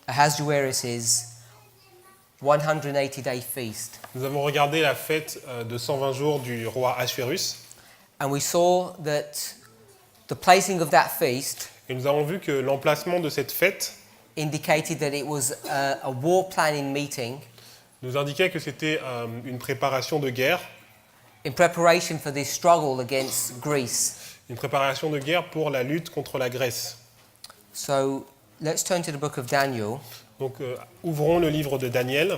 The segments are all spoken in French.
Ahasuerus' 180-day feast. Nous avons regardé la fête de 120 jours du roi Ahasuérus. And we saw that the placing of that feast Et nous avons vu que l'emplacement de cette fête indicated that it was a war planning meeting nous indiquait que c'était une préparation de guerre, in preparation for this struggle against Greece. une préparation de guerre pour la lutte contre la Grèce. So let's turn to the book of Daniel. Donc ouvrons le livre de Daniel.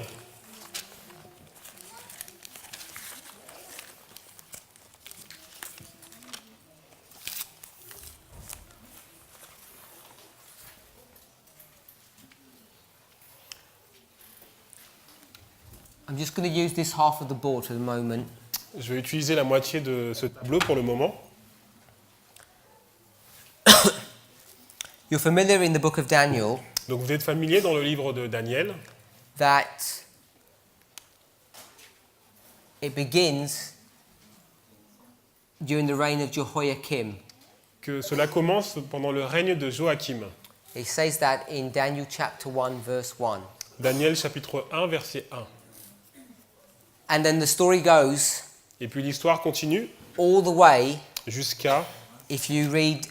I'm just going to use this half of the board for the moment. Je vais utiliser la moitié de ce tableau pour le moment. You're familiar in the book of Daniel Donc vous êtes familier dans le livre de Daniel that it begins during the reign of Jehoiakim. que cela commence pendant le règne de Joachim. It says that in Daniel chapter 1 verse 1. Daniel chapitre 1 verset 1. And then the story goes Et puis l'histoire continue all the way, jusqu'à, if you read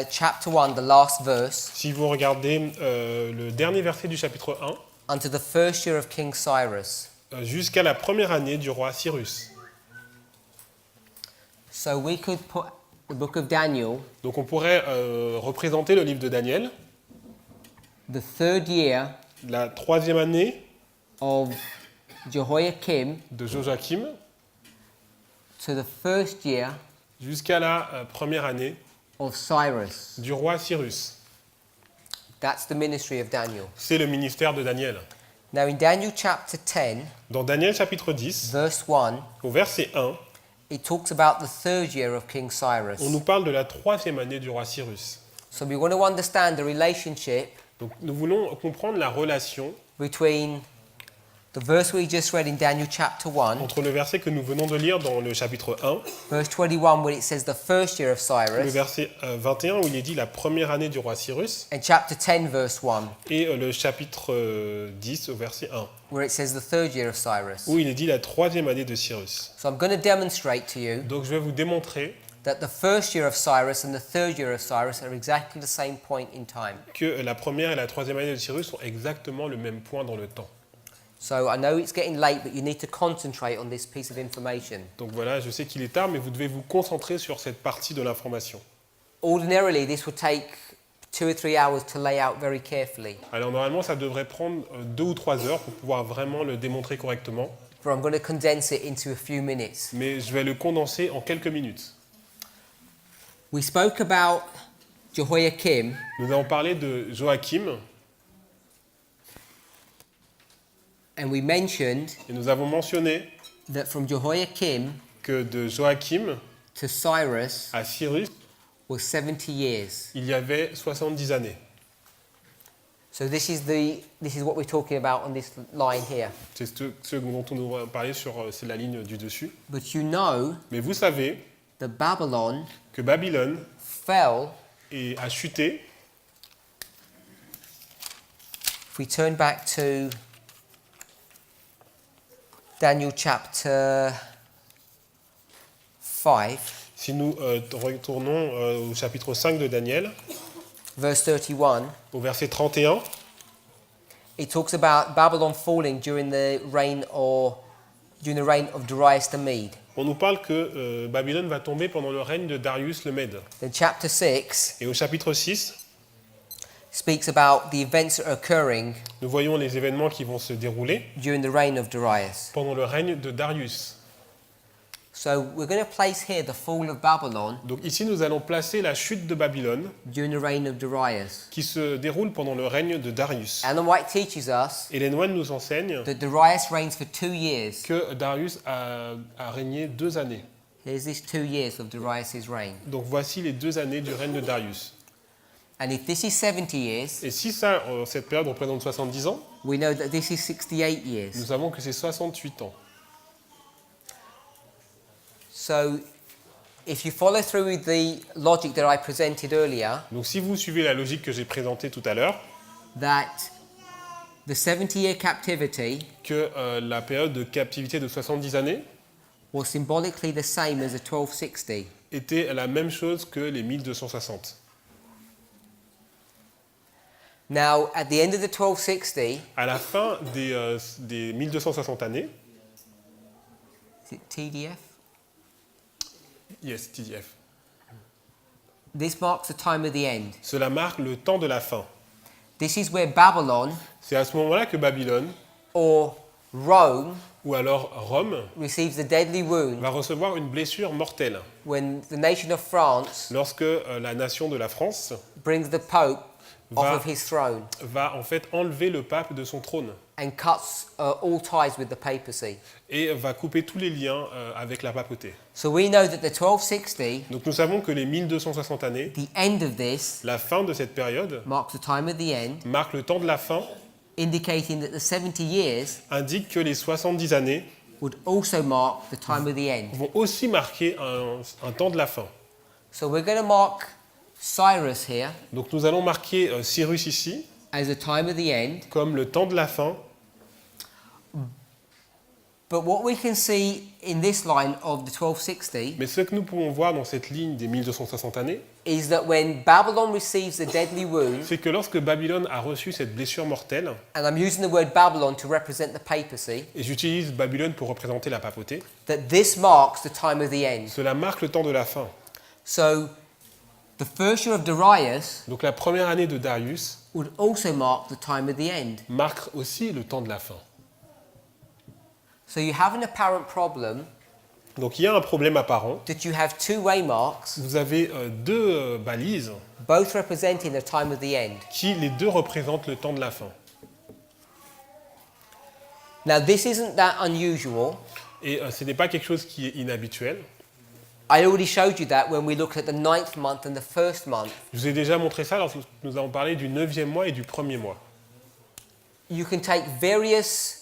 chapter 1, the last verse, si vous regardez le dernier verset du chapitre 1, unto the first year of King Cyrus. jusqu'à la première année du roi Cyrus. So we could put the book of Daniel, Donc on pourrait représenter le livre de Daniel, the third year la troisième année of Jehoiakim, de Joachim, to the first year jusqu'à la première année of Cyrus. du roi Cyrus. That's the ministry of Daniel. C'est le ministère de Daniel. Now in Daniel chapter 10, Dans Daniel chapitre 10, verse 1, au verset 1, it talks about the third year of King Cyrus. on nous parle de la troisième année du roi Cyrus. So we want to understand the relationship Donc nous voulons comprendre la relation between the verse we just read in Daniel chapter 1, entre le verset que nous venons de lire dans le chapitre 1, verse 21, where it says the first year of le Cyrus, verset 21 où il est dit la première année du roi Cyrus, and chapter 10, verse 1, et le chapitre 10 au verset 1, where it says the third year of Cyrus. où il est dit la troisième année de Cyrus. So I'm going to demonstrate to you Donc je vais vous démontrer that the first year of Cyrus and the third year of Cyrus are exactly the same point in time. que la première et la troisième année de Cyrus sont exactement le même point dans le temps. So I know it's getting late, but you need to concentrate on this piece of information. Donc voilà, je sais qu'il est tard, mais vous devez vous concentrer sur cette partie de l'information. Ordinarily, this would take 2 or 3 hours to lay out very carefully, Alors normalement, ça devrait prendre 2 ou 3 heures pour pouvoir vraiment le démontrer correctement, but I'm going to condense it into a few minutes. mais je vais le condenser en quelques minutes. We spoke about Jehoiakim, Nous avons parlé de Joachim, and we mentioned et nous avons mentionné that from Jehoiakim que de Joachim to Cyrus à Cyrus, was 70 years. il y avait 70 années. So this is what we're talking about on this line here. C'est ce dont on nous a parlé sur c'est la ligne du dessus. But you know Mais vous savez that Babylon que Babylone fell. a chuté. If we turn back to Daniel chapter 5, Si nous retournons au chapitre 5 de Daniel, verse 31, au verset 31, it talks about Babylon falling during the reign of Darius the Mede. on nous parle que Babylone va tomber pendant le règne de Darius le Mède. Then chapter 6 Et au chapitre 6, speaks about the events that are occurring nous voyons les événements qui vont se dérouler during the reign of Darius. pendant le règne de Darius. So we're going to place here the fall of Babylon Donc ici, nous allons placer la chute de Babylone during the reign of Darius. qui se déroule pendant le règne de Darius. Ellen White teaches us Et les White nous enseignent that Darius reigns for 2 years. que Darius a régné 2 années. Here's this 2 years of Darius' reign. Donc voici les 2 années du règne de Darius. And if this is 70 years, Et si ça, cette période représente 70 ans, we know that this is 68 years. nous savons que c'est 68 ans. So if you follow through with the logic that I presented earlier, Donc si vous suivez la logique que j'ai présentée tout à l'heure, that the 70-year captivity que la période de captivité de 70 années was symbolically the same as the 1260. était la même chose que les 1260. Now, at the end of the 1260, À la fin des 1260 années, is it TDF? yes, TDF, This marks the time of the end. cela marque le temps de la fin. This is where Babylon C'est à ce moment-là que Babylone, or Rome ou alors Rome, receives the deadly wound va recevoir une blessure mortelle when the nation of France lorsque la nation de la France brings the Pope off Va- of his throne va en fait enlever le pape de son trône and cuts all ties with the papacy. et va couper tous les liens avec la papauté. So we know that the 1260, Donc nous savons que les 1260 années, the end of this, la fin de cette période, marks the time of the end, marque le temps de la fin, indicating that the 70 years indique que les 70 années would also mark the time of the end. vont aussi marquer un temps de la fin. So we're going to mark Cyrus here Donc nous allons marquer Cyrus ici as the time of the end. comme le temps de la fin. But what we can see in this line of the 1260 Mais ce que nous pouvons voir dans cette ligne des 1260 années, is that when Babylon receives the deadly wound, c'est que lorsque Babylone a reçu cette blessure mortelle, and I'm using the word Babylon to represent the papacy, et j'utilise Babylone pour représenter la papauté, that this marks the time of the end. cela marque le temps de la fin. So the first year of Darius Donc la première année de Darius would also mark the time of the end. marque aussi le temps de la fin. So you have an apparent problem Donc il y a un problème apparent. that you have two waymarks, Vous avez deux balises both representing the time of the end. qui les deux représentent le temps de la fin. Now this isn't that unusual. Et ce n'est pas quelque chose qui est inhabituel. I already showed you that when we looked at the 9th month and the 1st month. Je vous ai déjà montré ça lorsque nous avons parlé du 9e mois et du 1er mois. You can take various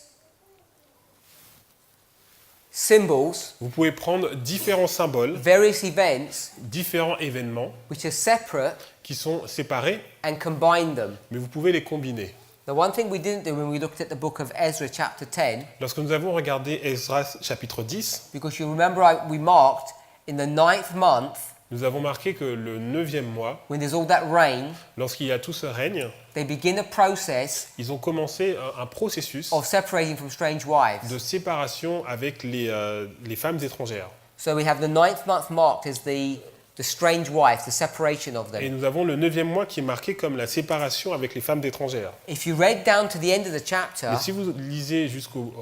symbols, Vous pouvez prendre différents symboles, various events, différents événements which are separate, qui sont séparés, and combine them. mais vous pouvez les combiner. The one thing we didn't do when we looked at the book of Ezra chapter 10, Lorsque nous avons regardé Esdras chapitre 10, because you remember we marked in the 9th month, nous avons marqué que le 9e mois, when there's all that rain, lorsqu'il y a tout ce règne, they begin a process ils ont commencé un processus of separating from strange wives. de séparation avec les femmes étrangères. So we have the 9th month marked as the strange wife, the separation of Et them. nous avons le 9e mois qui est marqué comme la séparation avec les femmes étrangères. If you read down to the end of the chapter, Mais si vous lisez jusqu'au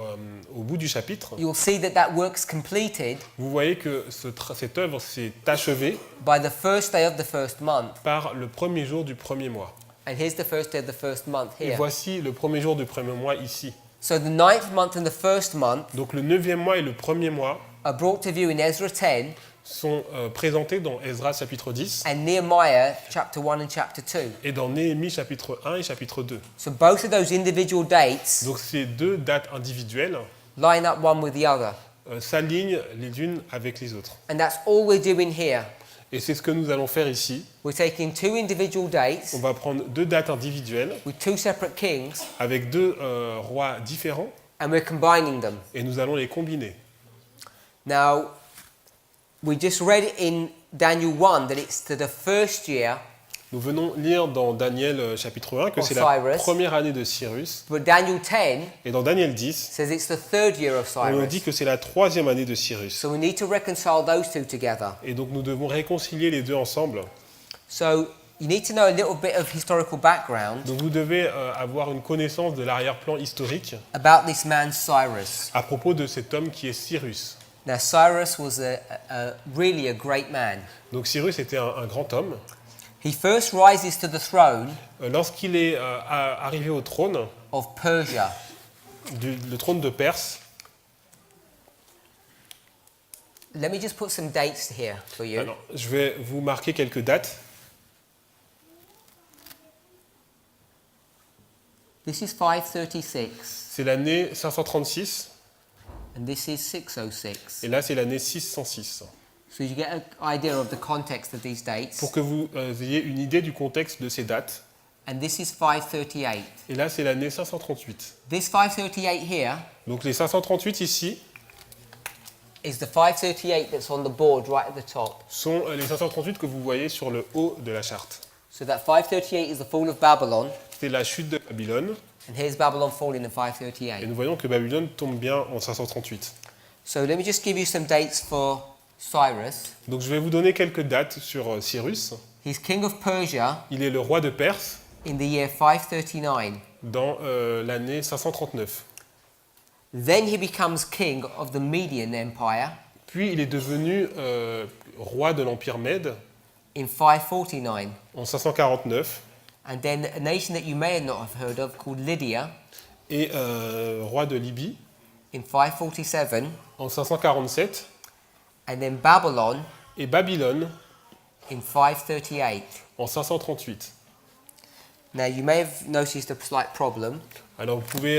au bout du chapitre, you'll see that work's completed vous voyez que cette œuvre s'est achevée by the first day of the first month. par le premier jour du premier mois. And here's the first day of the first month Et here. voici le premier jour du premier mois ici. So the 9th month and the first month Donc le 9e mois et le premier mois are brought to view in Ezra 10 sont présentés dans Esdras chapitre 10 and Nehemiah chapter 1 and chapter 2. et dans Néhémie chapitre 1 et chapitre 2. So both of those individual dates Donc ces deux dates individuelles line up one with the other. s'alignent les unes avec les autres. And that's all we're doing here. Et c'est ce que nous allons faire ici. We're taking two individual dates On va prendre deux dates individuelles with two separate kings avec deux rois différents and we're combining them. et nous allons les combiner. Now, we just read in Daniel 1 that it's to the first year, Nous venons lire dans Daniel chapitre 1 que Of c'est la Cyrus. première année de Cyrus. but Daniel 10 Et dans Daniel 10, says it's the third year of on nous dit Cyrus. que c'est la troisième année de Cyrus. So we need to reconcile those two together. Et donc nous devons réconcilier les deux ensemble. So you need to know a little bit of historical background Donc vous devez avoir une connaissance de l'arrière-plan historique about this man Cyrus. à propos de cet homme qui est Cyrus. Now Cyrus was really a great man. Donc Cyrus était un grand homme. He first rises to the throne Lorsqu'il est arrivé au trône, of Persia. le trône de Perse, Let me just put some dates here for you. alors, je vais vous marquer quelques dates. This is 536 C'est l'année 536 and this is 606. et là c'est l'année 606. So you get an idea of the context of these dates. Pour que vous ayez une idée du contexte de ces dates, and this is 538. Et là, c'est l'année 538. This 538 here Donc les 538 ici is the 538 that's on the board right at the top. sont les 538 que vous voyez sur le haut de la charte. So that 538 is the fall of Babylon, C'est la chute de Babylone. and here's Babylon falling in Et 538. nous voyons que Babylone tombe bien en 538. So let me just give you some dates for Cyrus. Donc je vais vous donner quelques dates sur Cyrus. He's king of Persia Il est le roi de Perse in the year 539. dans l'année 539. Then he becomes king of the Median Empire Puis il est devenu roi de l'Empire Mède in 549. en 549 And then a nation that you may not have heard of called Lydia et roi de Libye in 547. en 547 And then Babylon et Babylone in 538. en 538. Now you may have noticed a slight problem Alors vous pouvez,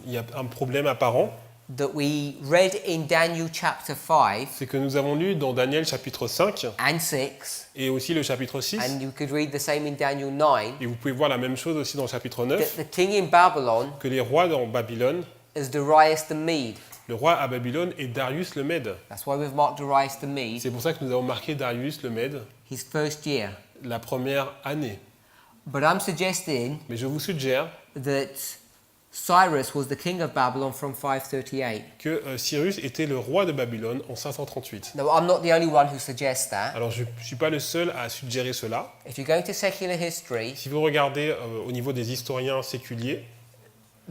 il y a un problème apparent, that we read in Daniel chapter 5 c'est que nous avons lu dans Daniel chapitre 5 and 6, et aussi le chapitre 6, and you could read the same in Daniel 9, et vous pouvez voir la même chose aussi dans le chapitre 9, that the king in Babylon que les rois dans Babylone, is Darius the Mede. le roi à Babylone est Darius le Mède. That's why we've marked Darius the Mede, C'est pour ça que nous avons marqué Darius le Mède, his first year. la première année. But I'm suggesting Mais je vous suggère that Cyrus was the king of Babylon from 538. que Cyrus était le roi de Babylone en 538. Now, I'm not the only one who suggests that. Alors je ne suis pas le seul à suggérer cela. If you're going to secular history, Si vous regardez au niveau des historiens séculiers,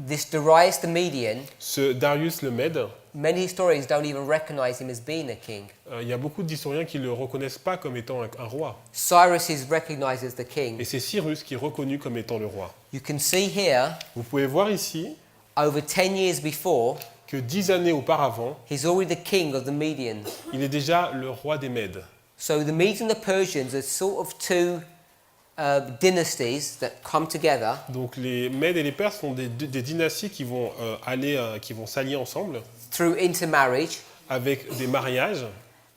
this Darius the Median, ce Darius le Mède, many historians don't even recognize him as being a king. il y a beaucoup d'historiens qui ne le reconnaissent pas comme étant un roi. Cyrus is recognized as the king. Et c'est Cyrus qui est reconnu comme étant le roi. You can see here, Vous pouvez voir ici over 10 years before, que 10 années auparavant, he's already the king of the Medians. il est déjà le roi des Mèdes. So the Medes and the Persians are sort of two dynasties that come together Donc les Mèdes et les Perses sont des dynasties qui vont qui vont s'allier ensemble through intermarriage. avec des mariages.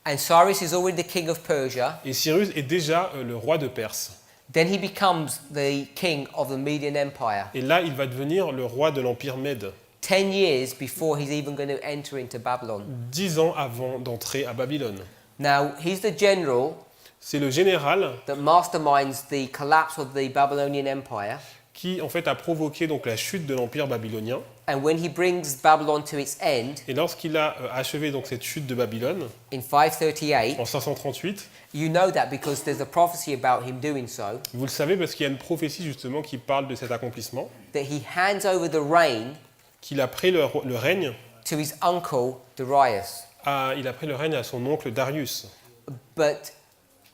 And Cyrus is already the king of Persia. Et Cyrus est déjà le roi de Perse. Then he becomes the king of the Median Empire. Et là, il va devenir le roi de l'Empire Mède, 10 years before he's even going to enter into Babylon. 10 ans avant d'entrer à Babylone. Now, he's the general C'est le général that masterminds the collapse of the Babylonian Empire. qui, en fait, a provoqué donc la chute de l'Empire babylonien. And when he brings Babylon to its end Et lorsqu'il a achevé donc cette chute de Babylone, in 538, en 538, you know that because there's a prophecy about him doing so, vous le savez parce qu'il y a une prophétie justement qui parle de cet accomplissement, that he hands over the reign qu'il a pris le règne, to his uncle Darius. il a pris le règne à son oncle Darius. But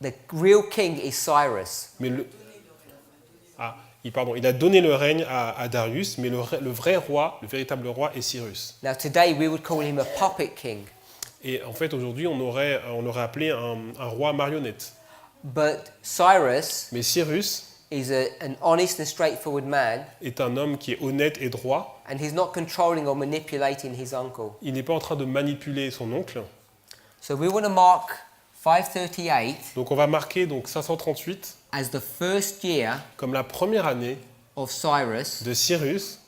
the real king is Cyrus. Mais il a donné le règne à Darius, mais le vrai roi, le véritable roi est Cyrus. Now today we would call him a puppet king. Et en fait, aujourd'hui, on l'aurait appelé un roi marionnette. But Cyrus Mais Cyrus is an honest and straightforward man, est un homme qui est honnête et droit. and he's not controlling or manipulating his uncle. Il n'est pas en train de manipuler son oncle. So we want to mark 538 Donc on va marquer donc 538 as the first year comme la première année of Cyrus. de Cyrus.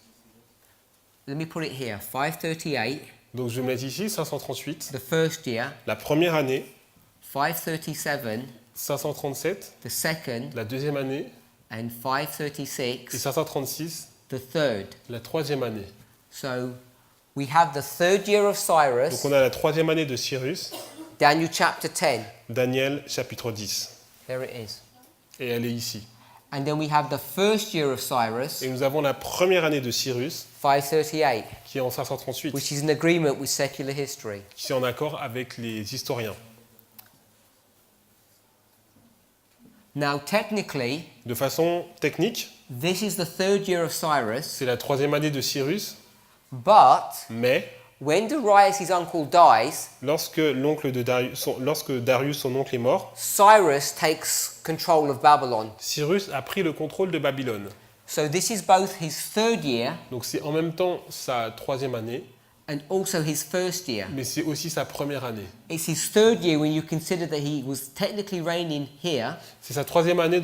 Let me put it here. 538, Donc je vais mettre ici 538, the first year. la première année, 537, 537, the second, la deuxième année, and et 536, 536, the third. la troisième année. So we have the third year of Donc Cyrus, on a la troisième année de Cyrus, Daniel chapter 10. Daniel chapitre 10. There it is. Et elle est ici. And then we have the first year of Cyrus, Et nous avons la première année de Cyrus, 538, qui est en 538, which is in agreement with secular history. qui est en accord avec les historiens. Now, technically, De façon technique, this is the third year of Cyrus, c'est la troisième année de Cyrus, but mais when Darius, his uncle, dies, lorsque Darius, son oncle, est mort, Cyrus takes control of Babylon. Cyrus a pris le contrôle de Babylone. So this is both his third year Donc c'est en même temps sa troisième année and also his first year. mais c'est aussi sa première année. It's his third year when you consider that he was technically reigning here, C'est sa troisième année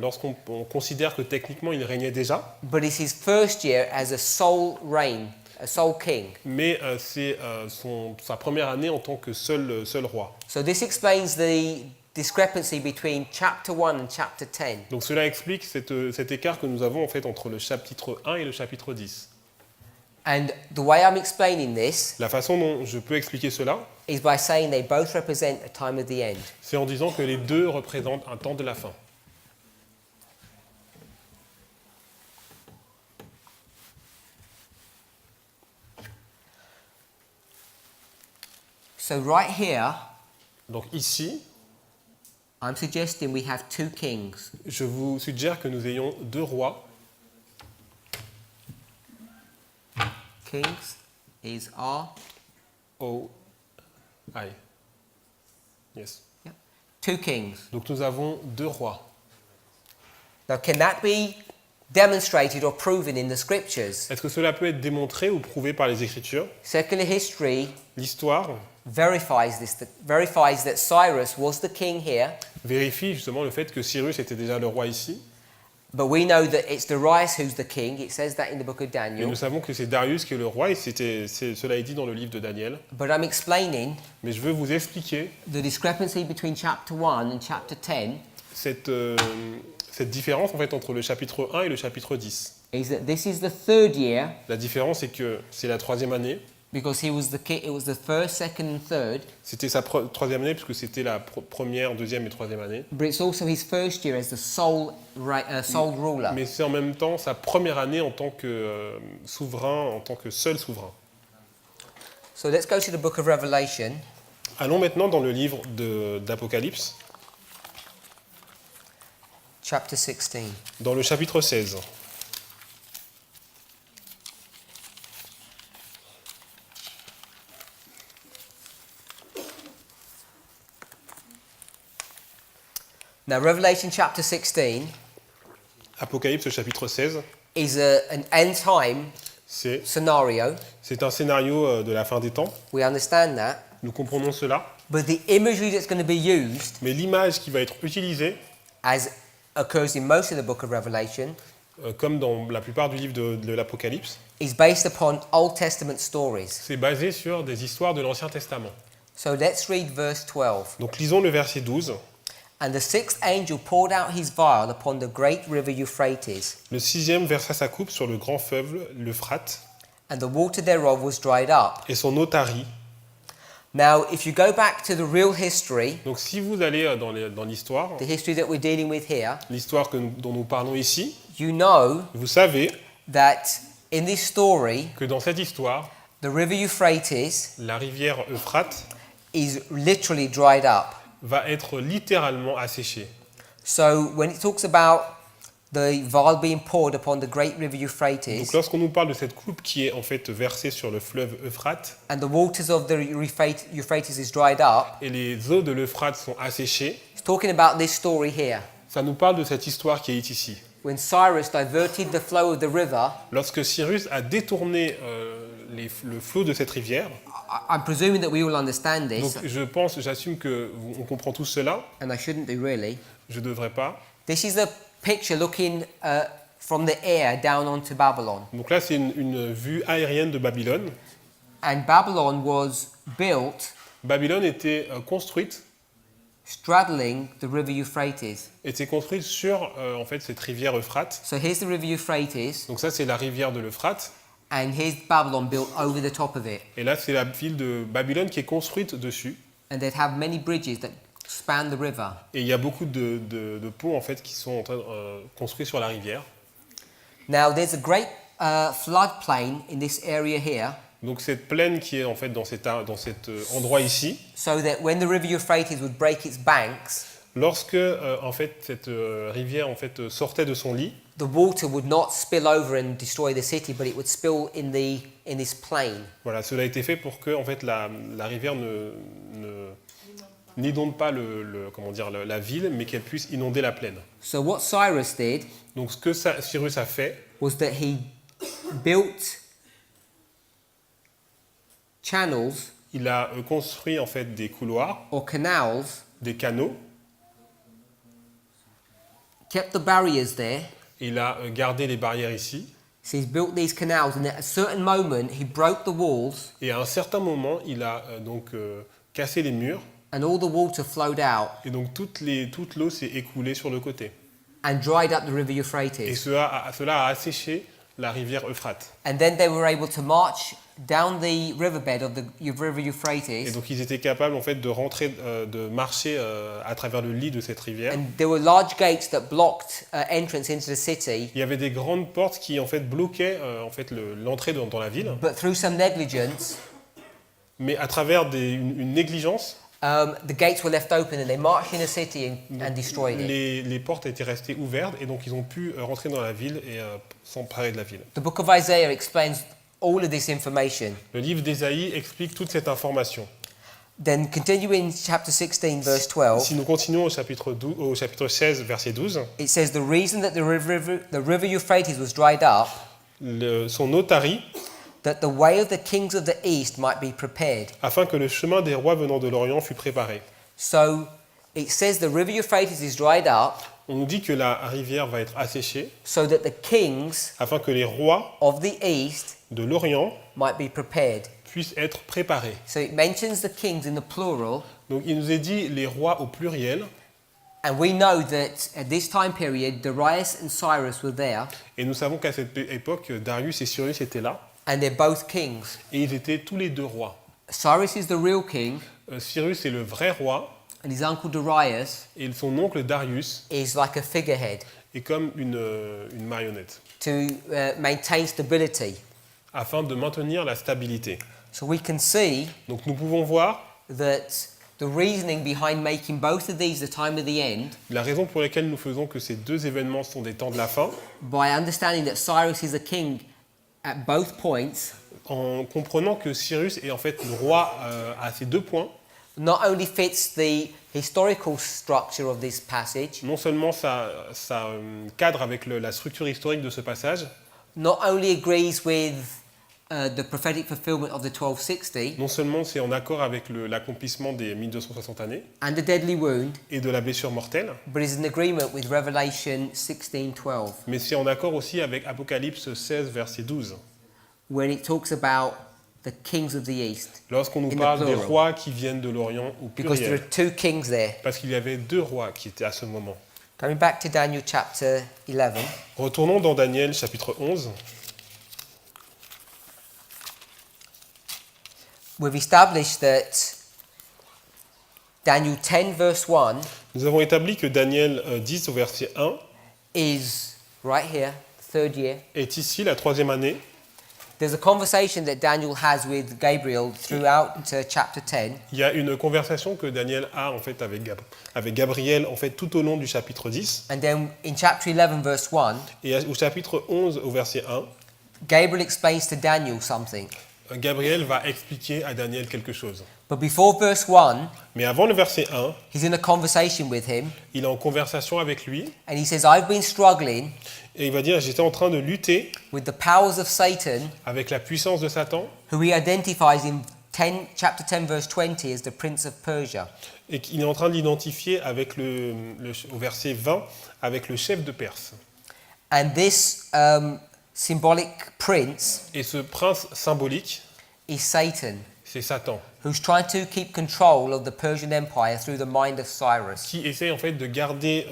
lorsqu'on considère que techniquement il régnait déjà, but it's his first year as a sole reign, a sole king. mais c'est sa première année en tant que seul roi. So this explains the discrepancy between chapter 1 and chapter 10. Donc cela explique cet écart que nous avons en fait entre le chapitre 1 et le chapitre 10. And the way I'm explaining this La façon dont je peux expliquer cela, is by saying they both represent a time of the end. c'est en disant que les deux représentent un temps de la fin. So right here, Donc ici, I'm suggesting we have two kings. je vous suggère que nous ayons deux rois. Kings is R. Oh, aïe. Yes. Yep. Two kings. Donc nous avons deux rois. Now, can that be demonstrated or proven in the scriptures? Est-ce que cela peut être démontré ou prouvé par les Écritures? Secular history L'histoire verifies this, verifies that Cyrus was the king here, vérifie justement le fait que Cyrus était déjà le roi ici. but we know that it's Darius who's the king. It says that in the book of Et Daniel. nous savons que c'est Darius qui est le roi, et cela est dit dans le livre de Daniel. But I'm explaining Mais je veux vous expliquer the discrepancy between chapter 1 and chapter 10 cette différence en fait entre le chapitre 1 et le chapitre 10. is that this is the third year La différence c'est que c'est la troisième année. because he was the king. It was the first, second, and third. C'était sa troisième année puisque c'était la première, deuxième et troisième année. But it's also his first year as the sole ruler. Mais c'est en même temps sa première année en tant que souverain, en tant que seul souverain. So let's go to the book of Revelation, Allons maintenant dans le livre d'Apocalypse, chapter 16. dans le chapitre 16. Now, Revelation chapter 16 Apocalypse chapitre 16, is an end time c'est scenario. un scénario de la fin des temps. We understand that. Nous comprenons cela. But the imagery that's going to be used, Mais l'image qui va être utilisée, as occurs in most of the book of Revelation, comme dans la plupart du livre de l'Apocalypse, is based upon Old Testament stories. c'est basé sur des histoires de l'Ancien Testament. So let's read verse 12. Donc lisons le verset 12. And the sixth angel poured out his vial upon the great river Euphrates, Le sixième versa sa coupe sur le grand fleuve, l'Euphrate, and the water thereof was dried up. et son eau tarit. Now, if you go back to the real history, Donc si vous allez dans l'histoire, the history that we're dealing with here, l'histoire dont nous parlons ici, you know vous savez that in this story, que dans cette histoire, the river Euphrates la rivière Euphrate is literally dried up. va être littéralement asséchée. So when it talks about the vial being poured upon the great river Euphrates, Donc lorsqu'on nous parle de cette coupe qui est en fait versée sur le fleuve Euphrate, and the waters of the Euphrates is dried up, et les eaux de l'Euphrate sont asséchées, it's talking about this story here. ça nous parle de cette histoire qui est ici. When Cyrus diverted the flow of the river, Lorsque Cyrus a détourné le flot de cette rivière, I'm presuming that we all understand this, donc j'assume que on comprend tout cela, and I shouldn't do really. je ne devrais pas. This is a picture looking from the air down onto Babylon. Donc là c'est une vue aérienne de Babylone. And Babylon was built Babylone était construite sur en fait cette rivière Euphrate. So here's the river Euphrates, Donc ça c'est la rivière de l'Euphrate. and here's Babylon built over the top of it. Et là c'est la ville de Babylone qui est construite dessus. And they'd have many bridges that span the river. Et il y a beaucoup de ponts en fait qui sont en train construits sur la rivière. Now there's a great floodplain in this area here, Donc cette plaine qui est en fait dans cet endroit ici, so that when the river Euphrates would break its banks, lorsque en fait cette rivière en fait sortait de son lit, the water would not spill over and destroy the city, but it would spill in this plain. voilà, cela a été fait pour que en fait la rivière n'inonde pas la ville, mais qu'elle puisse inonder la plaine. So what Cyrus did Donc ce que Cyrus a fait, was that he built channels Il a construit en fait des couloirs, or canals, des canaux. kept the barriers there. Il a gardé les barrières ici. So he's built these canals, and at a certain moment he broke the walls, Et à un certain moment, il a cassé les murs. and all the water flowed out Et donc toute l'eau s'est écoulée sur le côté. and dried up the river Et Euphrates. cela a asséché la rivière Euphrate. And then they were able to march down the riverbed of the river Et Euphrates, donc ils étaient capables en fait de marcher à travers le lit de cette rivière. and there were large gates that blocked entrance into the city. Il y avait des grandes portes qui en fait bloquaient l'entrée dans la ville, But through some negligence, mais à travers une négligence, the gates were left open, and they marched in the city and destroyed it. les portes étaient restées ouvertes et donc ils ont pu rentrer dans la ville et s'emparer de la ville. The book of Isaiah explains all of this information. Le livre d'Ésaïe explique toute cette information. Then continue in chapter 16, verse 12. Si nous continuons au chapitre 16, verset 12, It says, the reason that the river Euphrates was dried up, son eau tarit, that the way of the kings of the east might be prepared. afin que le chemin des rois venant de l'Orient fût préparé. So it says the river Euphrates is dried up On nous dit que la rivière va être asséchée, so that the kings afin que les rois of the east de l'Orient might be prepared. puissent être préparés. So it mentions the kings in the plural, Donc il nous est dit les rois au pluriel, and we know that at this time period, Darius and Cyrus were there, et nous savons qu'à cette époque, Darius et Cyrus étaient là, and they're both kings. et ils étaient tous les deux rois. Cyrus is the real king, Cyrus est le vrai roi, and his uncle Darius et son oncle Darius is like a figurehead est comme une marionnette, to maintain stability. afin de maintenir la stabilité. So we can see Donc nous pouvons voir that the reasoning behind making both of these the time of the end, la raison pour laquelle nous faisons que ces deux événements sont des temps de la fin, by understanding that Cyrus is a king at both points, en comprenant que Cyrus est en fait le roi à ces deux points. not only fits the historical structure of this passage, Non seulement ça cadre avec la structure historique de ce passage, not only agrees with the prophetic fulfillment of the 1260 non seulement c'est en accord avec l'accomplissement des 1260 années and the deadly wound, et de la blessure mortelle, but is in agreement with Revelation 16:12, mais c'est en accord aussi avec Apocalypse 16, verset 12, when it talks about the kings of the east. lorsqu'on nous In the parle des plural. rois qui viennent de l'Orient au Because there pluriel, are two kings there. parce qu'il y avait deux rois qui étaient à ce moment. Coming back to Daniel chapter 11, Retournons dans Daniel chapitre 11. we've established that Daniel 10 verse 1 Nous avons établi que Daniel 10 au verset 1 is right here, third year. est ici la troisième année. There's a conversation that Daniel has with Gabriel throughout chapter 10. Il y a une conversation que Daniel a en fait avec Gabriel en fait tout au long du chapitre 10. And then in chapter 11 verse 1, Et au chapitre 11 au verset 1, Gabriel explains to Daniel something. Gabriel va expliquer à Daniel quelque chose. But before verse 1, Mais avant le verset 1, he's in a conversation with him, il est en conversation avec lui and he says, I've been struggling et il va dire j'étais en train de lutter with the powers of Satan, avec la puissance de Satan, who he identifies in chapter 10 verse 20 as the prince of Persia. et qu'il est en train d'identifier avec au verset 20 avec le chef de Perse. And this symbolic prince Et ce prince symbolique, is Satan, c'est Satan, who's trying to keep control of the Persian Empire through the mind of Cyrus. qui essaie en fait de garder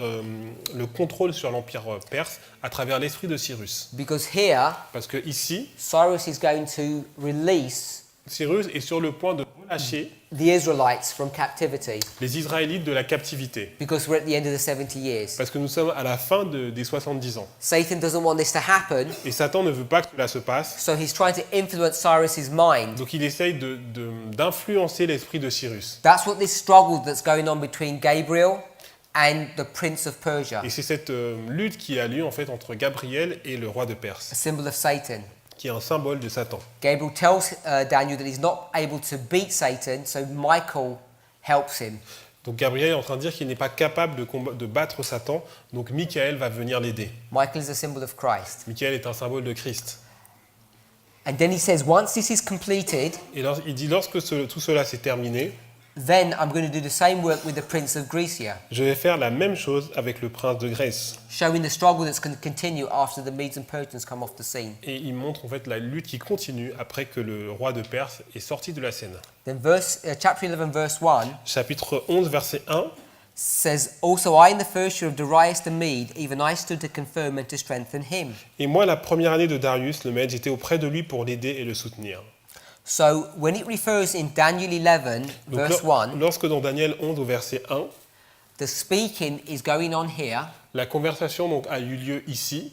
le contrôle sur l'empire perse à travers l'esprit de Cyrus. Because here, Parce que ici, Cyrus is going to release Cyrus est sur le point de relâcher the Israelites from captivity, les Israélites de la captivité. because we're at the end of the 70 years. Parce que nous sommes à la fin des 70 ans. Satan doesn't want this to happen, Et Satan ne veut pas que cela se passe. so he's trying to influence Cyrus's mind. Donc il essaye d'influencer l'esprit de Cyrus. That's what this struggle that's going on between Gabriel and the prince of Persia, Et c'est cette lutte qui a lieu en fait entre Gabriel et le roi de a Perse, symbol of Satan. qui est un symbole de Satan. Gabriel tells Daniel that he's not able to beat Satan, so Michael helps him. Donc Gabriel est en train de dire qu'il n'est pas capable de battre Satan, donc Michael va venir l'aider. Michael is a symbol of Christ. Michael est un symbole de Christ. And then he says, once this is completed, Et il dit, lorsque tout cela s'est terminé, then I'm going to do the same work with the prince of Grecia, je vais faire la même chose avec le prince de Grèce. showing the struggle that's going to continue after the Medes and Persians come off the scene. Et il montre en fait la lutte qui continue après que le roi de Perse est sorti de la scène. Then chapter 11, verse 1 Chapitre 11, verset 1. says, also I in the first year of Darius the Mede, even I stood to confirm and to strengthen him. Et moi, la première année de Darius le Mède, j'étais auprès de lui pour l'aider et le soutenir. So when it refers in Daniel 11, Donc, verse 1, lorsque dans Daniel 11 au verset 1, the speaking is going on here. la conversation donc a eu lieu ici.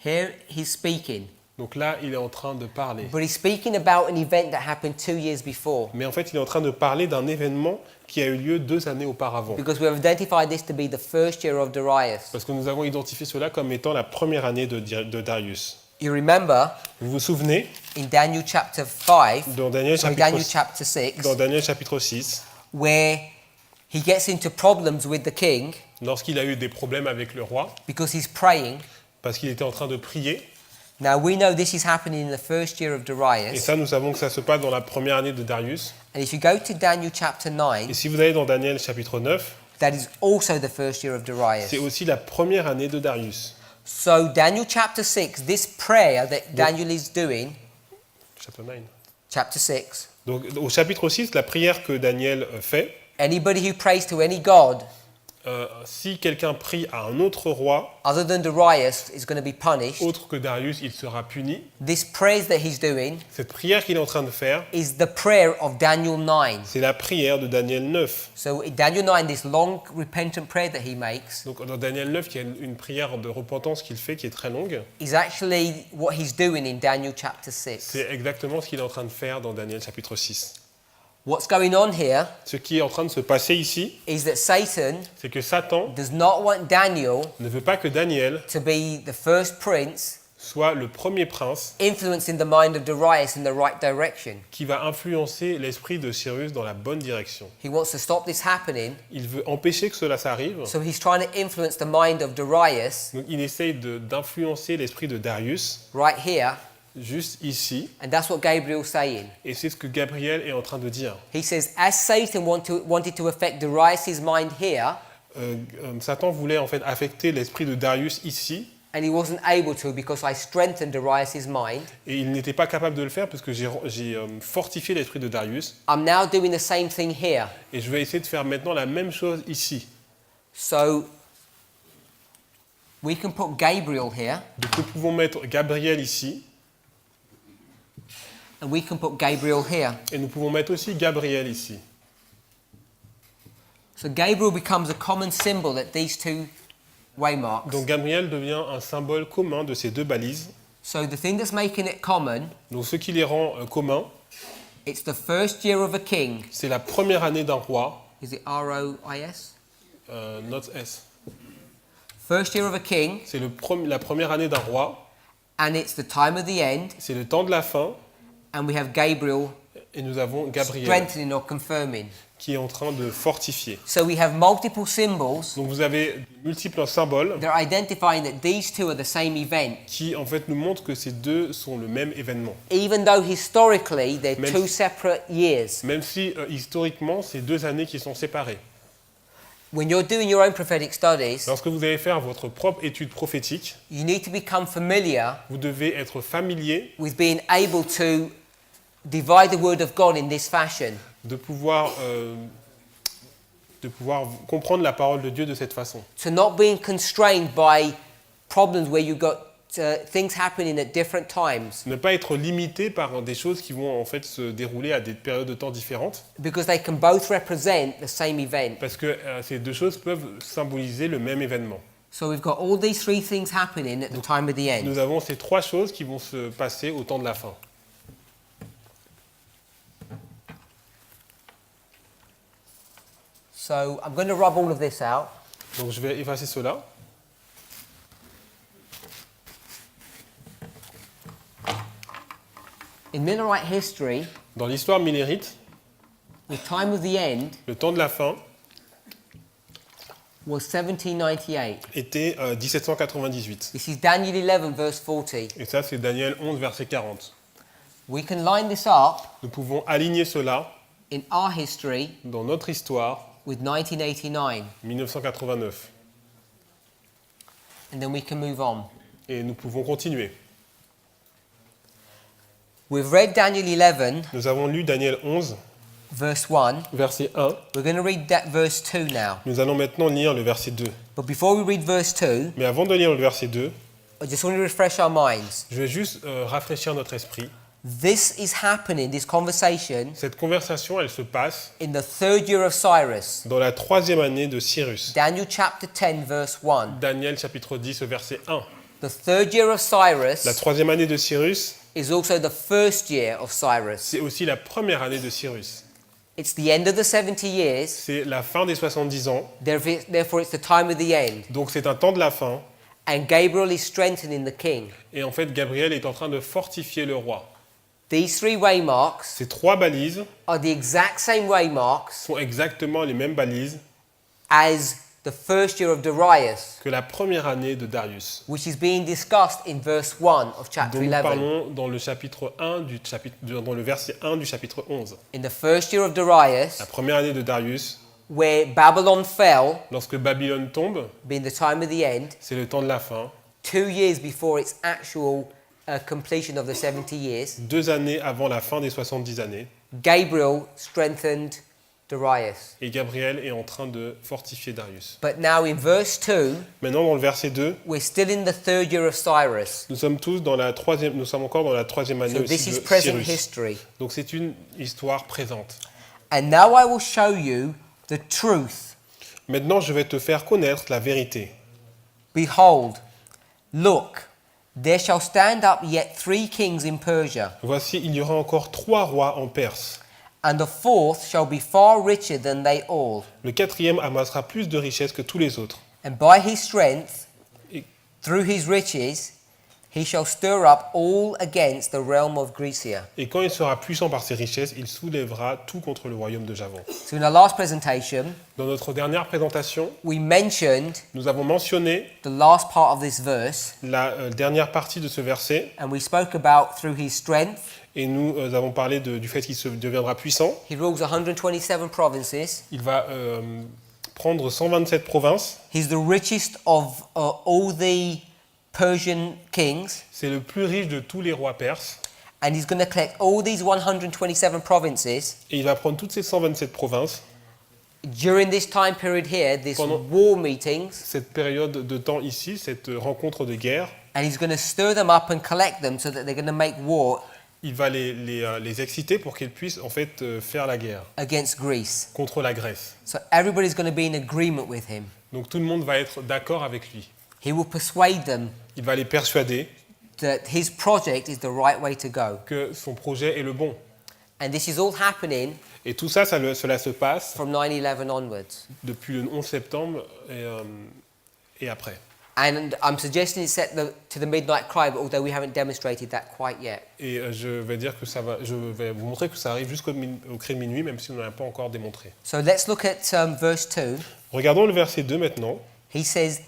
Here he's speaking. Donc là, il est en train de parler. But he's speaking about an event that happened 2 years before. Mais en fait, il est en train de parler d'un événement qui a eu lieu 2 années auparavant. Because we have identified this to be the first year of Darius. Parce que nous avons identifié cela comme étant la première année de Darius. You remember Vous vous souvenez, in Daniel chapter 5, dans Daniel Daniel chapter 6, dans Daniel chapitre 6, where he gets into problems with the king lorsqu'il a eu des problèmes avec le roi, because he's praying. parce qu'il était en train de prier. Now we know this is happening in the first year of Et Darius. ça, nous savons que ça se passe dans la première année de Darius. And if you go to Daniel chapter 9, Et si vous allez dans Daniel chapitre 9, that is also the first year of Darius. c'est aussi la première année de Darius. So Daniel chapter 6, this prayer that Daniel is doing, Chapitre 9. chapter 6, Donc au chapitre 6, la prière que Daniel fait, anybody who prays to any god si quelqu'un prie à un autre roi, other than Darius is going to be punished. autre que Darius, il sera puni. This prayer that he's doing Cette prière qu'il est en train de faire, is the prayer of Daniel 9. c'est la prière de Daniel 9. So in Daniel 9, this long repentant prayer that he makes Donc dans Daniel 9, il y a une prière de repentance qu'il fait qui est très longue. is actually what he's doing in Daniel chapter 6. C'est exactement ce qu'il est en train de faire dans Daniel chapitre 6. What's going on here Ce qui est en train de se passer ici, is that Satan c'est que Satan does not want Daniel ne veut pas que Daniel to be the first prince soit le premier prince influencing the mind of Darius in the right direction. qui va influencer l'esprit de Cyrus dans la bonne direction. He wants to stop this happening, Il veut empêcher que cela s'arrive. so he's trying to influence the mind of Darius Donc il essaye d'influencer l'esprit de Darius right here, juste ici. and that's what Gabriel's saying. Et c'est ce que Gabriel est en train de dire. He says, as Satan wanted to affect Darius' mind here, Satan voulait en fait affecter l'esprit de Darius ici. and he wasn't able to because I strengthened Darius' mind, Et il n'était pas capable de le faire parce que j'ai fortifié l'esprit de Darius. I'm now doing the same thing here. Et je vais essayer de faire maintenant la même chose ici. So we can put Gabriel here, Donc nous pouvons mettre Gabriel ici. and we can put Gabriel here. Et nous pouvons mettre aussi Gabriel ici. So Gabriel becomes a common symbol at these two waymarks. Donc Gabriel devient un symbole commun de ces deux balises. So the thing that's making it common, Donc ce qui les rend communs, it's the first year of a king. c'est la première année d'un roi. Is it R-O-I-S? Not S. First year of a king, C'est la première année d'un roi. and it's the time of the end, C'est le temps de la fin. and we have Gabriel Et nous avons Gabriel strengthening or confirming. qui est en train de fortifier. So we have multiple symbols Donc vous avez de multiples symboles that are identifying that these two are the same event, qui en fait nous montrent que ces deux sont le même événement. even though historically they're Même- two separate years. Même si historiquement c'est 2 années qui sont séparées. When you're doing your own prophetic studies, Lorsque vous allez faire votre propre étude prophétique, you need to become familiar vous devez être familier with being able to divide the word of God in this fashion. de pouvoir comprendre la parole de Dieu de cette façon. To not being constrained by problems where you've got things happening at different times, Ne pas être limité par des choses qui vont en fait se dérouler à des périodes de temps différentes, because they can both represent the same event. parce que ces deux choses peuvent symboliser le même événement. So we've got all these three things happening at the time of the end. Nous avons ces 3 choses qui vont se passer au temps de la fin. So I'm going to rub all of this out. Donc je vais effacer cela. In Millerite history, Dans l'histoire millérite, the time of the end le temps de la fin was 1798. était 1798. This is Daniel 11 verse 40. Et ça, c'est Daniel 11, verset 40. We can line this up Nous pouvons aligner cela in our history dans notre histoire, with 1989, 1989. and then we can move on. Et nous pouvons continuer. We've read Daniel 11, Nous avons lu Daniel 11, verse 1. verset 1. We're going to read that verse 2 now. Nous allons maintenant lire le verset 2. But before we read verse 2, Mais avant de lire le verset 2, I just want to refresh our minds. je vais juste rafraîchir notre esprit. This is happening, this conversation, Cette conversation, elle se passe in the third year of Cyrus. dans la 3e année de Cyrus. Daniel chapter 10, verse 1. Daniel chapitre 10, verset 1. The third year of La Cyrus 3e année de Cyrus, is also the first year of Cyrus. c'est aussi la première année de Cyrus. It's the end of the 70 years, C'est la fin des 70 ans, therefore it's the time of the end. donc c'est un temps de la fin. And Gabriel is strengthening the king. Et en fait, Gabriel est en train de fortifier le roi. These three waymarks Ces 3 balises are the exact same waymarks sont exactement les mêmes balises as the first year of Darius, que la première année de Darius, which is being discussed in verse 1 of chapter dont nous 11. parlons dans le chapitre 1 dans le verset 1 du chapitre 11. In the first year of Darius, La première année de Darius, where Babylon fell, lorsque Babylone tombe, being the time of the end, c'est le temps de la fin. 2 years before its actual completion of the 70 years, 2 années avant la fin des 70 années, Gabriel strengthened Darius. et Gabriel est en train de fortifier Darius. But now in verse 2, Maintenant, dans le verset 2, we're still in the third year of Cyrus. nous sommes encore dans la 3e année So aussi this is de present Cyrus. history. Donc c'est une histoire présente. And now I will show you the truth. Maintenant, je vais te faire connaître la vérité. Behold, look, there shall stand up yet 3 kings in Persia, Voici, il y aura encore 3 rois en Perse. and the fourth shall be far richer than they all. Le 4e amassera plus de richesses que tous les autres. And by his strength, Et, through his riches, he shall stir up all against the realm of Grecia. et quand il sera puissant par ses richesses, il soulèvera tout contre le royaume de Javan. So in our last presentation, Dans notre dernière présentation, we mentioned nous avons mentionné the last part of this verse, la dernière partie de ce verset, and we spoke about through his strength, et nous avons parlé du fait qu'il deviendra puissant. he rules 127 provinces. Il va prendre 127 provinces. He's the richest of all the Persian kings, C'est le plus riche de tous les rois perses. and he's going to collect all these 127 provinces Et il va prendre toutes ces 127 provinces. during this time period here, this Pendant- war meetings, Cette période de temps ici, cette rencontre de guerre, and he's going to stir them up and collect them so that they're going to make war il va les exciter pour qu'ils puissent en fait faire la guerre against Greece. contre la Grèce. So everybody's going to be in agreement with him. Donc tout le monde va être d'accord avec lui. He will persuade them Il va les persuader that his project is the right way to go. que son projet est le bon. And this is all happening Et tout ça, cela se passe from 9/11 onwards. depuis le 11 septembre et après. And I'm suggesting it's set to the midnight cry, but although we haven't demonstrated that quite yet. Et je vais dire que je vais vous montrer que ça arrive jusqu'au cri de minuit, même si on n'a pas encore démontré. So let's look at verse 2. Regardons le verset 2 maintenant. He says,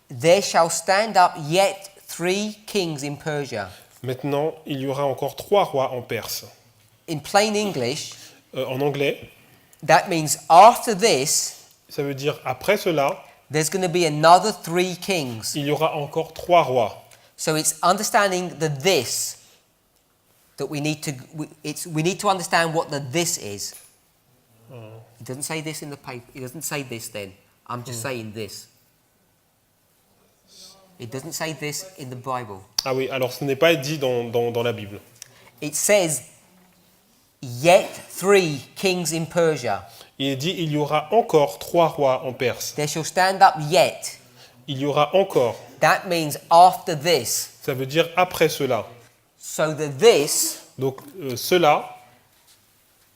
"There shall stand up yet 3 kings in Persia." Maintenant, il y aura encore 3 rois en Perse. In plain English, En anglais, that means after this, ça veut dire après cela, there's going to be another 3 kings. il y aura encore 3 rois. So it's understanding the this that we need to understand what the this is. It doesn't say this in the paper. It doesn't say this then. I'm just saying this. It doesn't say this in the Bible. Ah oui, alors ce n'est pas dit dans la Bible. It says, yet 3 kings in Persia. Il est dit, il y aura encore 3 rois en Perse. There shall stand up yet. Il y aura encore. That means after this. Ça veut dire après cela. So the this Donc cela,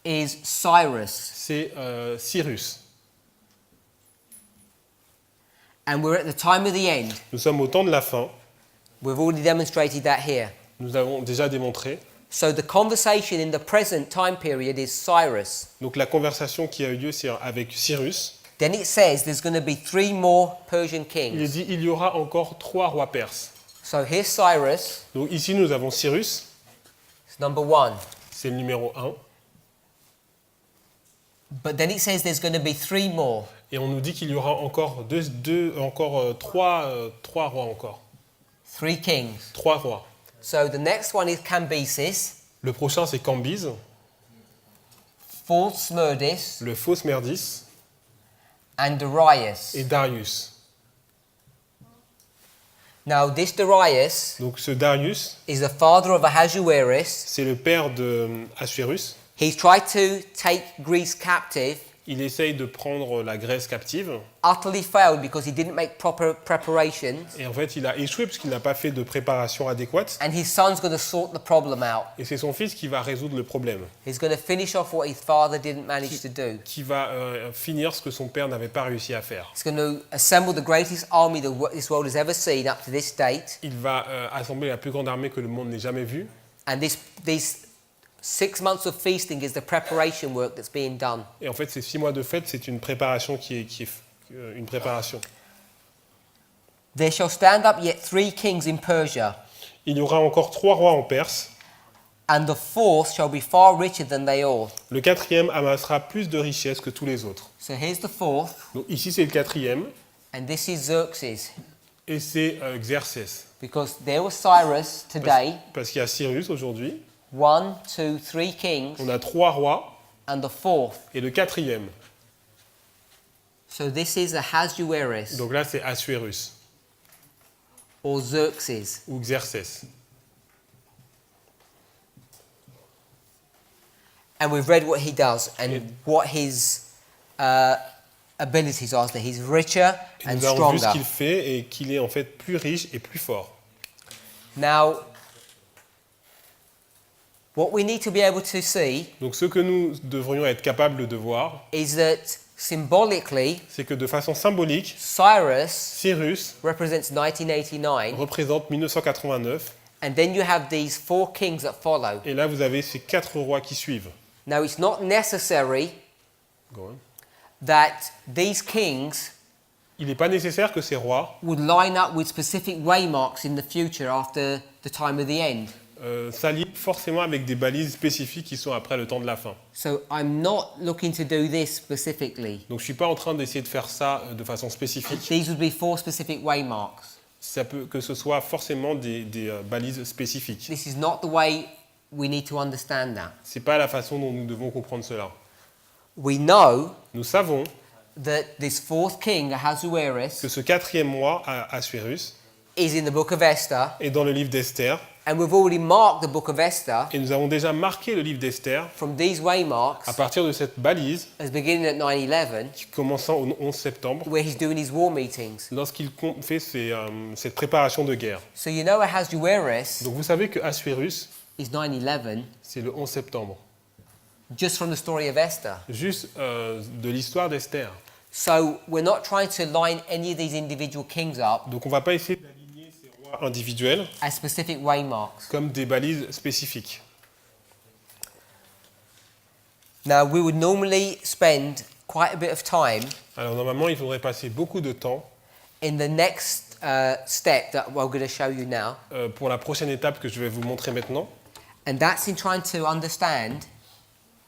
is Cyrus. c'est Cyrus. And we're at the time of the end. Nous sommes au temps de la fin. We've already demonstrated that here. Nous avons déjà démontré. So the conversation in the present time period is Cyrus. Donc la conversation qui a eu lieu, c'est avec Cyrus. Then it says there's going to be 3 more Persian Il est kings. dit, il y aura encore 3 rois perses. So here's Cyrus. Donc ici, nous avons Cyrus. number 1. c'est le numéro 1. But then it says there's going to be 3 more. Et on nous dit qu'il y aura encore trois rois encore. 3 kings. 3 rois. So the next one is Cambyses, Le prochain, c'est Cambyse, false Smerdis, le faux Smerdis and Darius. et Darius. Now this Darius Donc ce Darius, is the father of Ahasuerus. c'est le père de Assuérus. He's tried to take Greece captive, Il essaye de prendre la Grèce captive. utterly failed because he didn't make proper preparations, Et en fait, il a échoué parce qu'il n'a pas fait de préparation adéquate. and his son's going to sort the problem out. Et c'est son fils qui va résoudre le problème, He's going to finish off what his father didn't manage to do. qui va finir ce que son père n'avait pas réussi à faire. He's going to assemble the greatest army this world has ever seen up to this date, Il va assembler la plus grande armée que le monde n'ait jamais vue. and these 6 months of feasting is the preparation work that's being done. Et en fait, ces 6 mois de fête, c'est une préparation qui est une préparation. There shall stand up yet 3 kings in Persia, Il y aura encore 3 rois en Perse. and the 4th shall be far richer than they all. Le 4e amassera plus de richesses que tous les autres. So here's the 4th, Donc ici, c'est le 4e, and this is Xerxes, et c'est Xerxès. because there was Cyrus today, Parce qu'il y a Cyrus aujourd'hui. 1, 2, 3 kings, On a 3 rois, and the 4th. et le 4e. So this is Ahasuerus Donc là, c'est Assuérus, or Xerxes. ou Xerxès. And we've read what he does and what his abilities are. That he's richer Et and nous avons vu ce stronger. qu'il fait et qu'il est en fait plus riche et plus fort. Now, what we need to be able to see Donc ce que nous devrions être capables de voir, is that symbolically, c'est que de façon symbolique, Cyrus Cyrus represents 1989, représente 1989, and then you have these 4 kings that follow. et là vous avez ces 4 rois qui suivent. Now, it's not necessary Go on. that these kings Il n'est pas nécessaire que ces rois would line up with specific waymarks in the future after the time of the end. s'allient forcément avec des balises spécifiques qui sont après le temps de la fin. So I'm not looking to do this specifically. Donc je ne suis pas en train d'essayer de faire ça de façon spécifique. These would be 4 specific waymarks. Ça peut que ce soit forcément des balises spécifiques. This is not the way we need to understand that. C'est pas la façon dont nous devons comprendre cela. We know Nous savons that this 4th king, Ahasuerus, que ce 4e roi, Assuérus, is in the book of Esther, est dans le livre d'Esther, and we've already marked the book of Esther et nous avons déjà marqué le livre d'Esther from these waymarks à partir de cette balise as beginning at 9/11, commençant au 11 septembre, where he's doing his war meetings. lorsqu'il fait cette préparation de guerre. So you know Ahasuerus Donc vous savez que Assuérus, is 9/11 c'est le 11 septembre, just from the story of Esther. juste de l'histoire d'Esther. So we're not trying to line any of these individual kings up Donc on ne va pas essayer d'aligner ces rois individuels as specific waymarks. comme des balises spécifiques. Now we would normally spend quite a bit of time Alors normalement, il faudrait passer beaucoup de temps in the next step that we're going to show you now, pour la prochaine étape que je vais vous montrer maintenant. and that's in trying to understand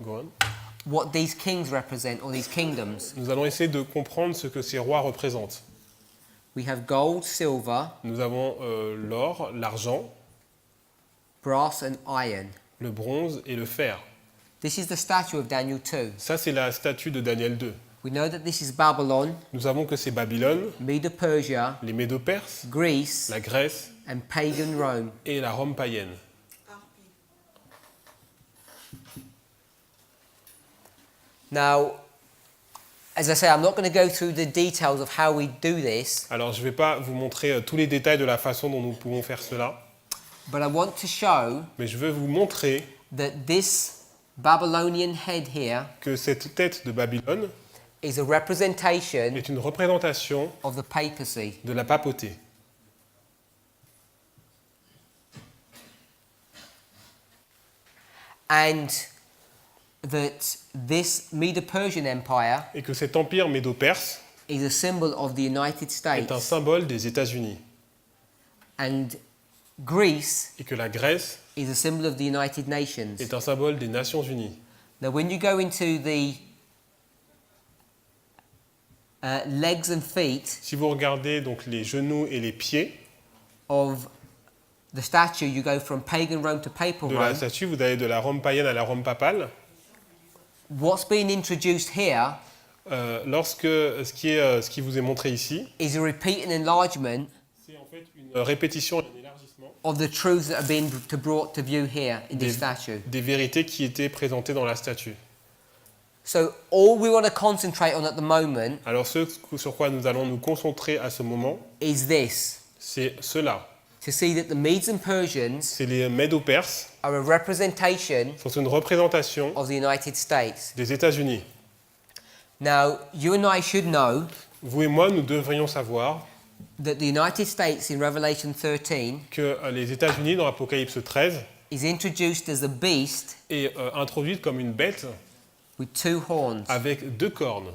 Go on. what these kings represent, or these kingdoms. Nous allons essayer de comprendre ce que ces rois représentent. We have gold, silver, Nous avons l'or, l'argent, brass and iron. le bronze et le fer. This is the statue of Daniel 2. Ça, c'est la statue de Daniel 2. We know that this is Babylon, Nous savons que c'est Babylone, Medo-Persia, les Médo-Perses, Greece, la Grèce and pagan Rome. et la Rome païenne. Now, as I say, I'm not going to go through the details of how we do this, Alors, je ne vais pas vous montrer tous les détails de la façon dont nous pouvons faire cela, but I want to show mais je veux vous montrer that this Babylonian head here que cette tête de Babylone is a representation est une représentation of the papacy. de la papauté. And that this Medo-Persian Empire Et que cet empire médo-perse is a symbol of the United est un States. symbole des États-Unis. And Greece et que la Grèce is a symbol of the United Nations. est un symbole des Nations Unies. Now, when you go into the legs and feet Si vous regardez donc les genoux et les pieds of the statue, you go from pagan Rome to papal de la Rome. statue, vous allez de la Rome païenne à la Rome papale. What's being introduced here Lorsque ce qui vous est montré ici, is a repeat and enlargement c'est en fait une répétition et un élargissement of the truths that are being brought to view here in this statue. des vérités qui étaient présentées dans la statue. So all we want to concentrate on at the moment Alors ce sur quoi nous allons nous concentrer à ce moment, is this: c'est cela. to see that the Medes and Persians C'est les Médo-Perses, are a representation sont une représentation of the United States. des États-Unis. Now, you and I should know Vous et moi, nous devrions savoir that the United States in Revelation 13 que les États-Unis, dans l'Apocalypse 13, is introduced as a beast est introduite comme une bête with two horns. avec 2 cornes.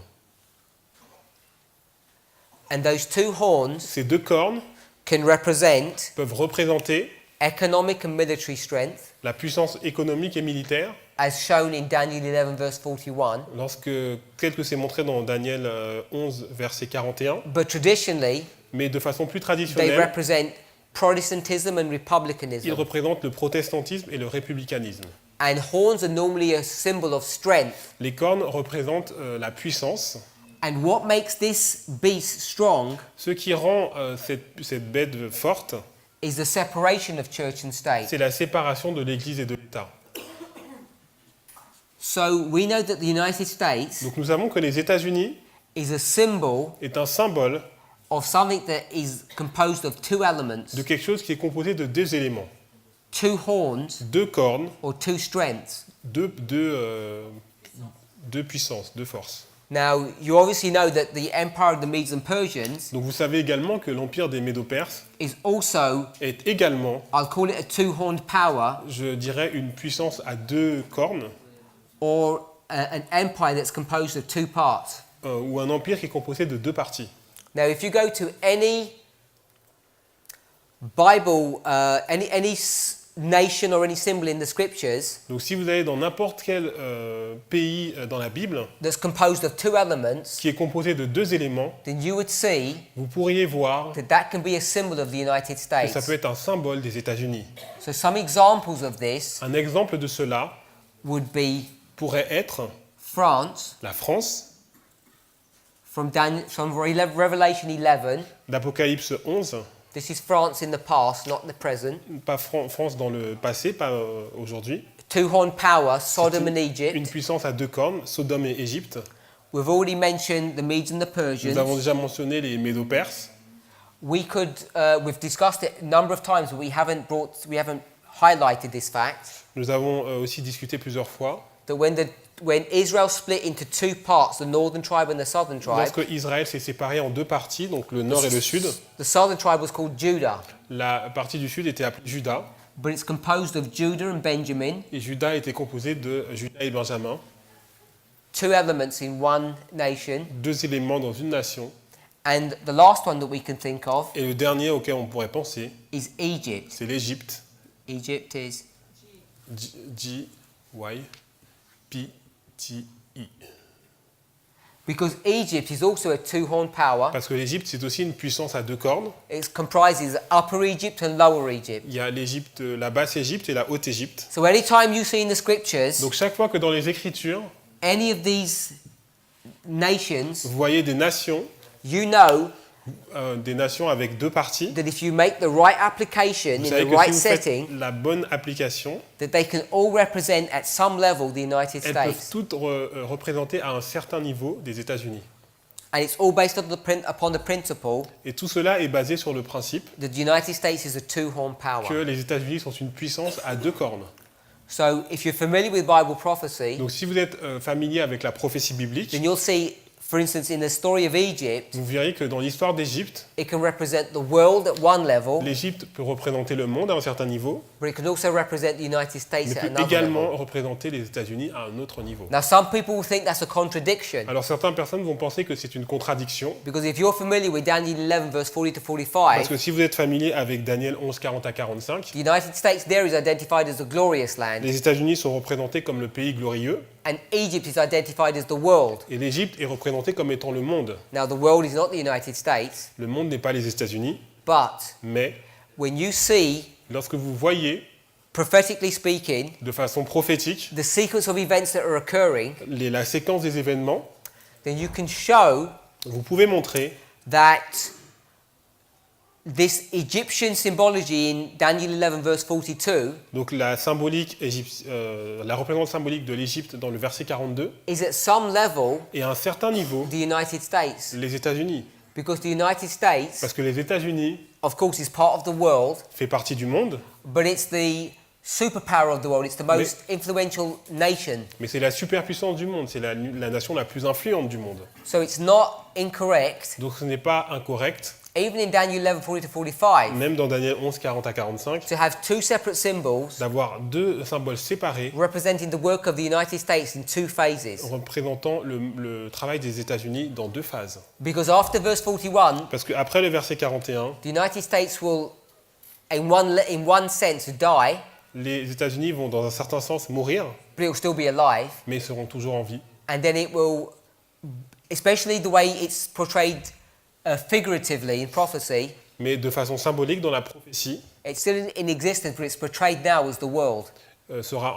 And those two horns Ces 2 cornes can represent peuvent représenter economic and military strength, la puissance économique et militaire, as shown in Daniel 11, verse 41. tel que c'est montré dans Daniel 11, verset 41, But traditionally, mais de façon plus they traditionnelle, represent Protestantism and il republicanism. représente le protestantisme et le républicanisme. And horns are normally a symbol of strength. Les cornes représentent la puissance. And what makes this beast strong Ce qui rend cette bête forte, is the separation of church and state. c'est la séparation de l'Église et de l'État. So we know that the United States Donc nous savons que les États-Unis is a symbol est un symbole of something that is composed of two elements, de quelque chose qui est composé de 2 éléments. two horns 2 cornes, or two strengths. 2 puissances, 2 forces. Now, you obviously know that the empire of the Medes and Persians Donc vous savez également que l'empire des Médo-Perses is also, est également, I'll call it a two-horned power, je dirais, une puissance à 2 cornes, or an empire that's composed of two parts. ou un empire qui est composé de 2 parties. Now, if you go to any Bible, any nation or any symbol in the scriptures Donc si vous allez dans n'importe quel pays dans la Bible that's composed of two elements, qui est composé de 2 éléments, then you would see vous pourriez voir that can be a symbol of the United que States. ça peut être un symbole des États-Unis. So some examples of this Un exemple de cela would be pourrait être France, la France, from Revelation 11. d'Apocalypse 11, This is France in the past, not the present. pas France dans le passé, pas aujourd'hui. Two-horned power, Sodom and Une Egypt. puissance à 2 cornes, Sodome et Égypte. We've already mentioned the Medes and the Nous avons Persians. déjà mentionné les Médo-Perses. We've discussed it a number of times, but we haven't highlighted this fact Nous avons aussi discuté plusieurs fois. that when Israel split into two parts, the northern tribe and the southern tribe, Lorsque Israël s'est séparé en 2 parties, donc le nord et le sud, the southern tribe was called Judah, la partie du sud était appelée Juda, but it's composed of Judah and Benjamin, et Juda était composé de Juda et Benjamin, two elements in one nation. 2 éléments dans une nation. And the last one that we can think of Et le dernier auquel on pourrait penser, is Egypt. c'est l'Égypte, Egypt is G-Y-P-T-I. because Egypt is also a two-horned power. Parce que l'Égypte, c'est aussi une puissance à 2 cornes. It comprises Upper Egypt and Lower Egypt. Il y a l'Égypte, la basse Égypte et la haute Égypte. So anytime you see in the scriptures Donc chaque fois que dans les Écritures, any of these nations, vous voyez des nations avec 2 parties, that if you make the right application vous in savez the que si right vous faites setting, la bonne application, that they can all represent at some level the United elles peuvent States. toutes représenter à un certain niveau des États-Unis. And it's all based upon the principle Et tout cela est basé sur le principe that the United States is a two-horned que power. les États-Unis sont une puissance à 2 cornes. So if you're familiar with Bible prophecy, Donc si vous êtes familier avec la prophétie biblique, then you'll see For instance, in the story of Egypt, vous verrez que dans l'histoire d'Égypte, it can represent the world at one level, l'Égypte peut représenter le monde à un certain niveau, but it can also represent the United States mais at peut another également level. représenter les États-Unis à un autre niveau. Now, some people will think that's a contradiction, Alors certaines personnes vont penser que c'est une contradiction, because if you're familiar with Daniel 11, verse 40 to parce 45, que si vous êtes familier avec Daniel 11, 40 à 45, the United States there is identified as the glorious land, les États-Unis sont représentés comme le pays glorieux, and Egypt is identified as the world. et l'Égypte est représentée comme étant le monde. Now, the world is not the United States, Le monde n'est pas les États-Unis, but mais when you see, lorsque vous voyez, prophetically speaking, de façon prophétique, the sequence of events that are occurring, la séquence des événements, then you can show vous pouvez montrer that this Egyptian symbology in Daniel 11, verse 42, donc la représentante symbolique de l'Égypte dans le verset 42, is at some level et à un certain niveau, the United States. les États-Unis. Because the United States, Parce que les États-Unis of course, is part of the world, fait partie du monde, but it's the superpower of the world. It's the most influential nation. mais c'est la superpuissance du monde, c'est la nation la plus influente du monde. So it's not incorrect, Donc ce n'est pas incorrect, even in Daniel 11, 40 to 45, même dans Daniel 11, 40 à 45, to have two separate symbols d'avoir deux symboles séparés representing the work of the United States in two phases. représentant le travail des États-Unis dans deux phases. Because after verse 41, Parce qu'après le verset 41, the United States will, in one sense, die, les États-Unis vont dans un certain sens mourir, but it will still be alive. mais ils seront toujours en vie. And then it will, especially the way it's portrayed figuratively in prophecy, Mais de façon symbolique, dans la prophétie, it's still in existence, but it's portrayed now as the world. sera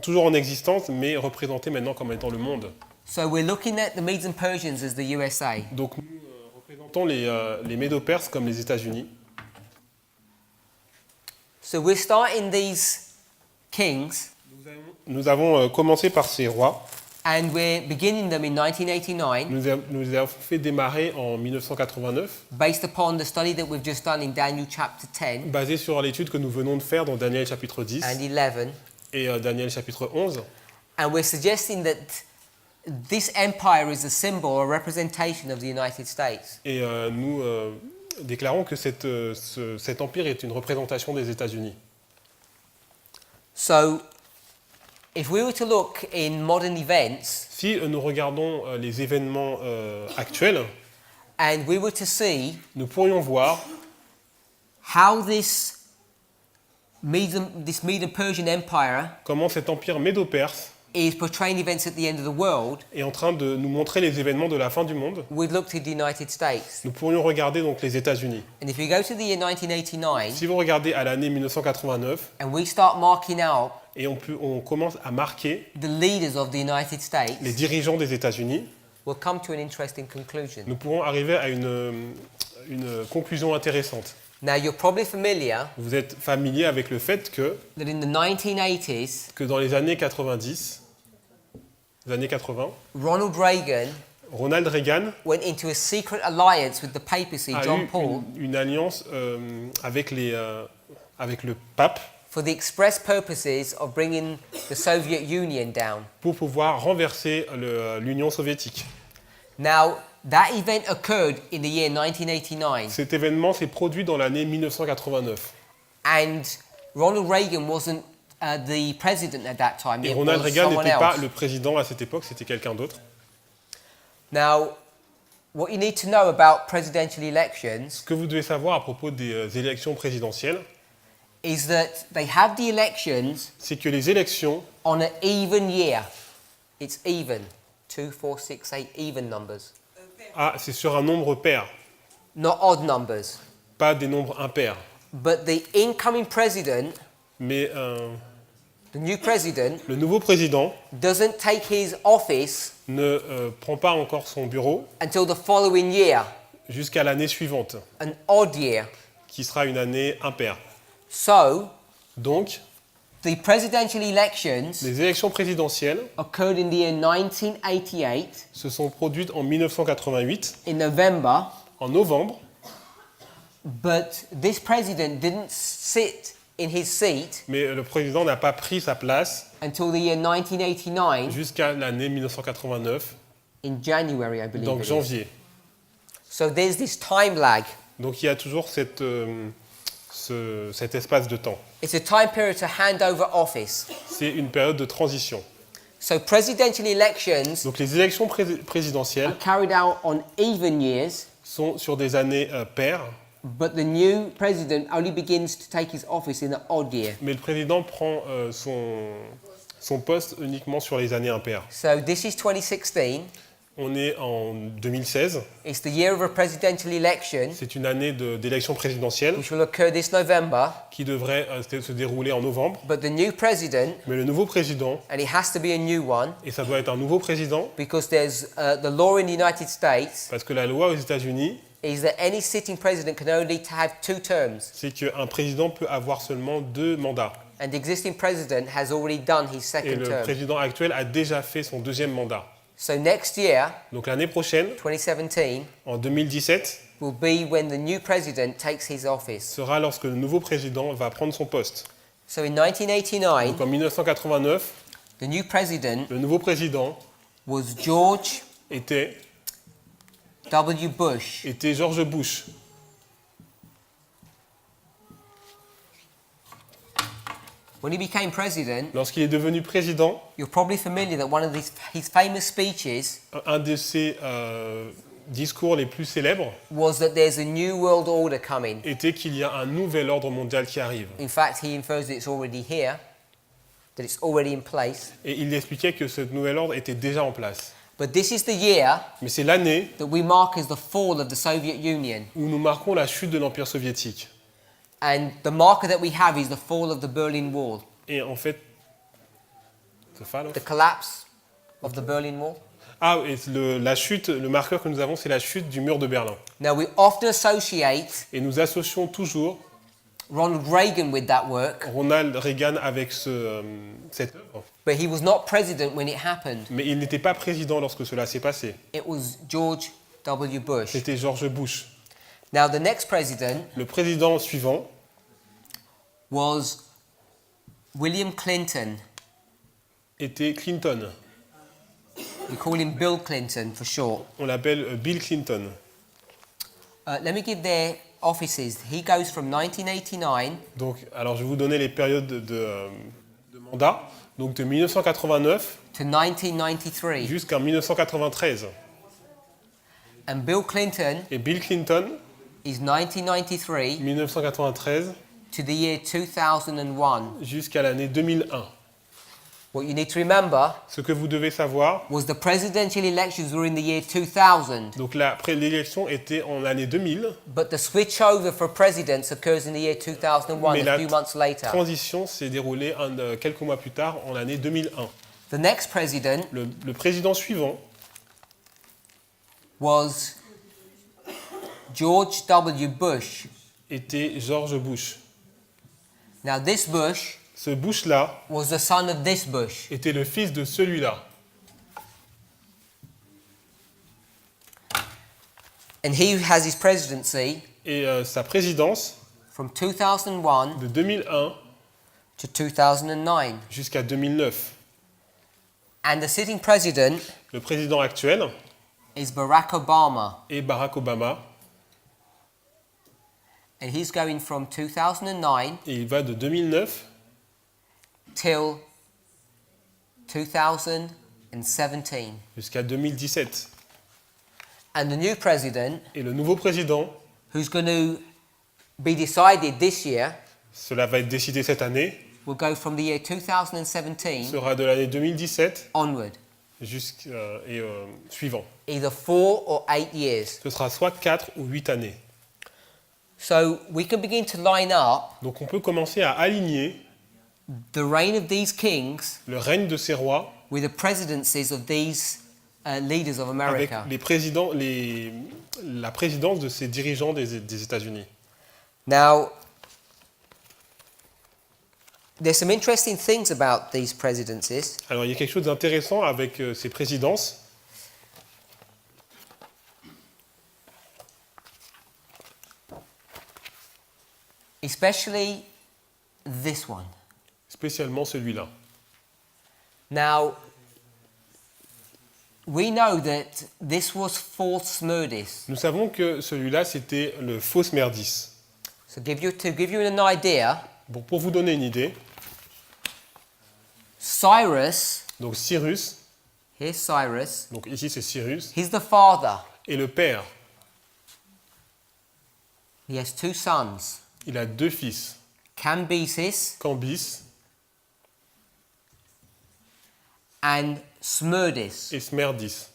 toujours en existence, mais représenté maintenant comme étant le monde. So we're looking at the Medes and Persians as the USA. Donc nous représentons les Médo-Perses comme les États-Unis. So we're starting these kings, Nous avons commencé par ces rois. and we're beginning them in 1989, Nous les avons fait démarrer en 1989, based upon the study that we've just done in Daniel chapter 10 basé sur l'étude que nous venons de faire dans Daniel chapitre 10 and 11. et Daniel chapitre 11. And we're suggesting that this empire is a symbol, a representation of the United States. Et nous déclarons que cet empire est une représentation des États-Unis. So, if we were to look in modern events, Si nous regardons les événements actuels, and we were to see nous pourrions voir how this Medo Persian empire comment cet empire médo-perse is portraying events at the end of the world, est en train de nous montrer les événements de la fin du monde. we'd look to the United States. Nous pourrions regarder donc les États-Unis. And if we go to the year 1989, Si vous regardez à l'année 1989 and we start marking out et on commence à marquer the leaders of the United States, les dirigeants des États-Unis, we'll come to an interesting conclusion. nous pourrons arriver à une conclusion intéressante. Now, you're probably familiar Vous êtes familier avec le fait que that in the 1980s, dans les années 90, Ronald Reagan Ronald Reagan went into a secret alliance with the papacy, a John eu Paul, une alliance avec le pape for the express purposes of bringing the Soviet Union down. pour pouvoir renverser l'Union soviétique. Now, that event occurred in the year 1989, Cet événement s'est produit dans l'année 1989. and Ronald Reagan wasn't the president at that time. Et It Ronald was Reagan someone n'était pas else. le président à cette époque, c'était quelqu'un d'autre. Now, what you need to know about presidential elections Ce que vous devez savoir à propos des élections présidentielles, is that they have the elections c'est que les élections on an even year. It's even. 2, 4, 6, 8, even numbers. c'est sur un nombre pair, Not odd numbers. pas des nombres impairs. But the incoming president, Mais the new president, le nouveau président doesn't take his office ne prend pas encore son bureau until the following year, jusqu'à l'année suivante, an odd year. qui sera une année impaire. So, Donc, the presidential elections les élections présidentielles occurred in the year 1988 se sont produites en 1988, in November, en novembre, but this president didn't sit in his seat mais le président n'a pas pris sa place until the year 1989 jusqu'à l'année 1989, in January, I believe. donc it is. janvier. So there's this time lag. Donc il y a toujours cet espace de temps. It's a time period to hand over office. C'est une période de transition. So presidential elections Donc les élections are présidentielles carried out on even years, sont sur des années paires, but the new president only begins to take his office in an odd year. mais le président prend son poste uniquement sur les années impaires. So this is 2016. On est en 2016, It's the year of a presidential election, c'est une année d'élection présidentielle which will occur this November. qui devrait se dérouler en novembre. But the new president, Mais le nouveau président, and it has to be a new one, et ça doit être un nouveau président, because there's the law in the United States parce que la loi aux États-Unis, is that any sitting president can only have 2 terms, c'est qu'un président peut avoir seulement 2 mandats. and the existing president has already done his Et second le term. président actuel a déjà fait son 2e mandat. So next year, Donc l'année prochaine, 2017, en 2017, will be when the new president takes his office. sera lorsque le nouveau président va prendre son poste. So in 1989, Donc en 1989, the new president le nouveau président was George était W. Bush. George Bush. When he became president, Lorsqu'il est devenu président, you're probably familiar that one of his famous speeches un de ses discours les plus célèbres was that there's a new world order coming. était qu'il y a un nouvel ordre mondial qui arrive. In fact, he infers that it's already here, that it's already in place. Et il expliquait que ce nouvel ordre était déjà en place. But this is the year Mais c'est l'année that we mark as the fall of the Soviet Union. où nous marquons la chute de l'Empire soviétique. And the marker that we have is the fall of the Berlin Wall, Et en fait... the collapse of the Berlin Wall. Ah, et la chute, le marqueur que nous avons, c'est la chute du mur de Berlin. Now, we often associate Et nous associons toujours Ronald Reagan with that work, Ronald Reagan avec cette œuvre. but he was not president when it happened. Mais il n'était pas président lorsque cela s'est passé. It was George W. Bush. C'était George Bush. Now, the next president Le président suivant was William Clinton. était Clinton. We call him Bill Clinton for short. On l'appelle Bill Clinton. Let me give their offices. He goes from 1989 Donc, alors je vais vous donner les périodes de mandat. Donc de 1989 to 1993. jusqu'en 1993. And Bill Clinton Et Bill Clinton, is 1993 1993 to the year 2001. jusqu'à l'année 2001. What you need to remember Ce que vous devez savoir, was the presidential elections were in the year 2000, donc l'élection était en l'année 2000, but the switch over for presidents occurs in the year 2001, mais a la few months later. transition s'est déroulée quelques mois plus tard, en l'année 2001. The next president Le président suivant was George W. Bush. était George Bush. Now, this Bush Ce Bush-là was the son of this Bush. était le fils de celui-là. And he has his presidency Et sa présidence, from 2001 de 2001 to 2009. jusqu'à 2009. And the sitting president Le président actuel is Barack Obama. est Barack Obama. And he's going from 2009 Et il va de 2009 till 2017. jusqu'à 2017. And the new president, Et le nouveau président, who's going to be decided this year, cela va être décidé cette année, will go from the year 2017 sera de l'année 2017 onward, suivant. either 4 or 8 years. Ce sera soit 4 ou 8 années. So we can begin to line up Donc on peut commencer à aligner the reign of these kings le règne de ces rois with the presidencies of these leaders of avec America. la présidence de ces dirigeants des États-Unis. Now, there's some interesting things about these presidencies. Alors il y a quelque chose d'intéressant avec ces présidences. Especially this one. Spécialement celui-là. Now, we know that this was false Smerdis. Nous savons que celui-là, c'était le faux Smerdis. So to give you an idea, Bon, pour vous donner une idée, Cyrus, donc Cyrus, here's Cyrus, donc ici c'est Cyrus, he's the father. et le père, He has 2 sons, il a 2 fils, Cambyses Cambys and Smerdis. et Smerdis.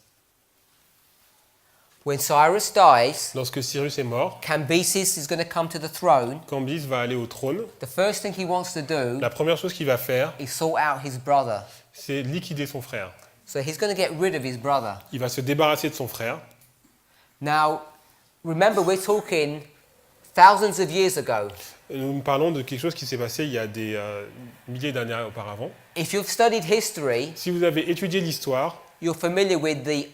When Cyrus dies, Lorsque Cyrus est mort, Cambyses is going to come to the throne. Cambys va aller au trône. The first thing he wants to do La première chose qu'il va faire, is sort out his brother. c'est liquider son frère. So he's going to get rid of his brother. Il va se débarrasser de son frère. Now, remember, we're talking thousands of years ago. Nous parlons de quelque chose qui s'est passé il y a des milliers d'années auparavant. If you've studied history, Si vous avez étudié l'histoire, you're familiar with the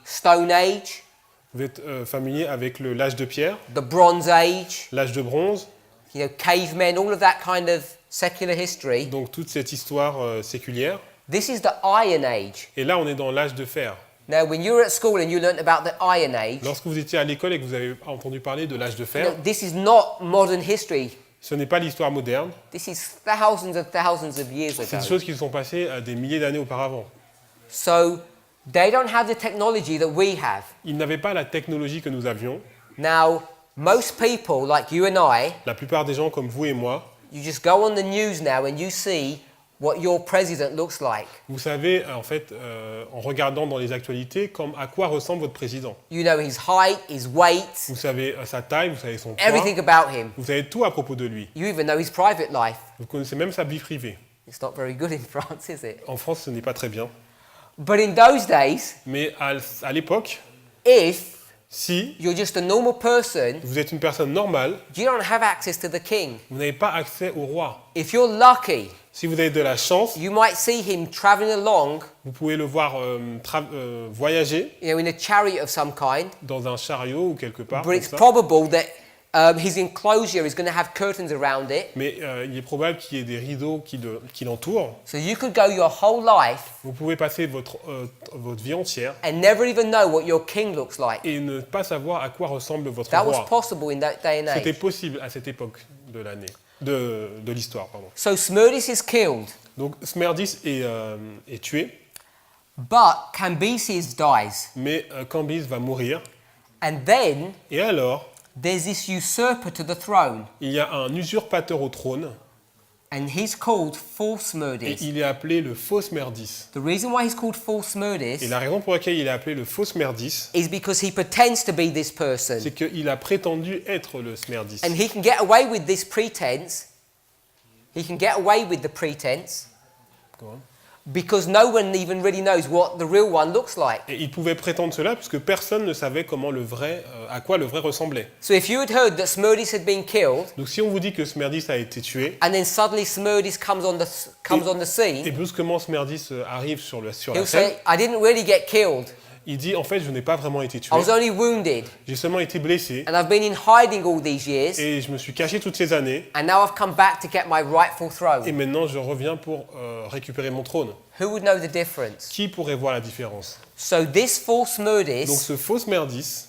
Stone Age, vous êtes familier avec l'âge de pierre, the Bronze Age, l'âge de bronze, cavemen, all of that kind of secular history. donc toute cette histoire séculière. This is the Iron Age. Et là, on est dans l'âge de fer. Now, when you were at school and you learnt about the Iron Age, Lorsque vous étiez à l'école et que vous avez entendu parler de l'âge de fer, this is not modern history. ce n'est pas l'histoire moderne, This is thousands of years c'est des ago. choses qui se sont passées des milliers d'années auparavant. So they don't have the technology that we have. Ils n'avaient pas la technologie que nous avions. Now, most people like you and I, La plupart des gens comme vous et moi, you just go on the news now and you see what your president looks like. vous savez, en fait, en regardant dans les actualités, à quoi ressemble votre président. You know his height, his weight, Vous savez sa taille, vous savez son poids, everything about him. vous savez tout à propos de lui. You even know his private life. Vous connaissez même sa vie privée. It's not very good in France, is it? En France, ce n'est pas très bien. But in those days, Mais à l'époque, if si you're just a normal person, vous êtes une personne normale, you don't have access to the king. vous n'avez pas accès au roi. If you're lucky, Si vous avez de la chance, you might see him traveling along, vous pouvez le voir voyager in a chariot of some kind, dans un chariot ou quelque part. but Comme it's ça. probable that his enclosure is going to have curtains around it. Mais il est probable qu'il y ait des rideaux qui l'entourent. So you could go your whole life Vous pouvez passer votre vie entière and never even know what your king looks like. et ne pas savoir à quoi ressemble votre That was roi. possible in that day and C'était age. possible à cette époque de l'année, de l'histoire. Pardon. So Smerdis is killed, Donc Smerdis est tué, but Cambyses dies. mais Cambys va mourir. And then Et alors, there's this usurper to the throne, il y a un usurpateur au trône and he's called false et Smerdis. il est appelé le faux Smerdis. The reason why he's called false Et Smerdis la raison pour laquelle il est appelé le faux Smerdis, is because he pretends to be this person. c'est qu'il a prétendu être le Smerdis. And he can get away with this pretense. He can get away with the pretense because no one even really knows what the real one looks like. Et il pouvait prétendre cela puisque personne ne savait à quoi le vrai ressemblait. So if you had heard that Smerdis had been killed, Donc si on vous dit que Smerdis a été tué, and then suddenly Smerdis comes on the et scene, brusquement Smerdis arrive sur la he'll scène, say, I didn't really get killed. il dit en fait je n'ai pas vraiment été tué, I was only wounded, j'ai seulement été blessé and I've been in hiding all these years, et je me suis caché toutes ces années and now I've come back to get my rightful et throne. maintenant je reviens pour récupérer mon trône. Who would know the difference? Qui pourrait voir la différence? So this false Donc Smerdis ce faux Smerdis,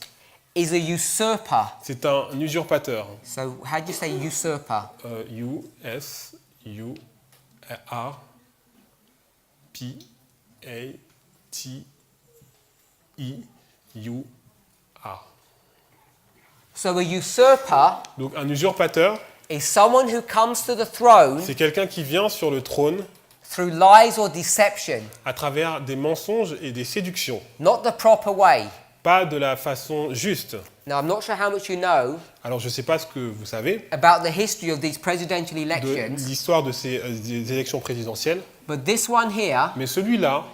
is a usurper. c'est un usurpateur. So how do you say usurper? U-S-U-R-P-A-T-I-U-R. So a usurper Donc un usurpateur, is someone who comes to the throne c'est quelqu'un qui vient sur le trône through lies or deception, à travers des mensonges et des séductions, not the proper way. pas de la façon juste. Now, I'm not sure how much you know Alors je ne sais pas ce que vous savez about the history of these presidential de elections, l'histoire de des élections présidentielles, but this one here mais celui-là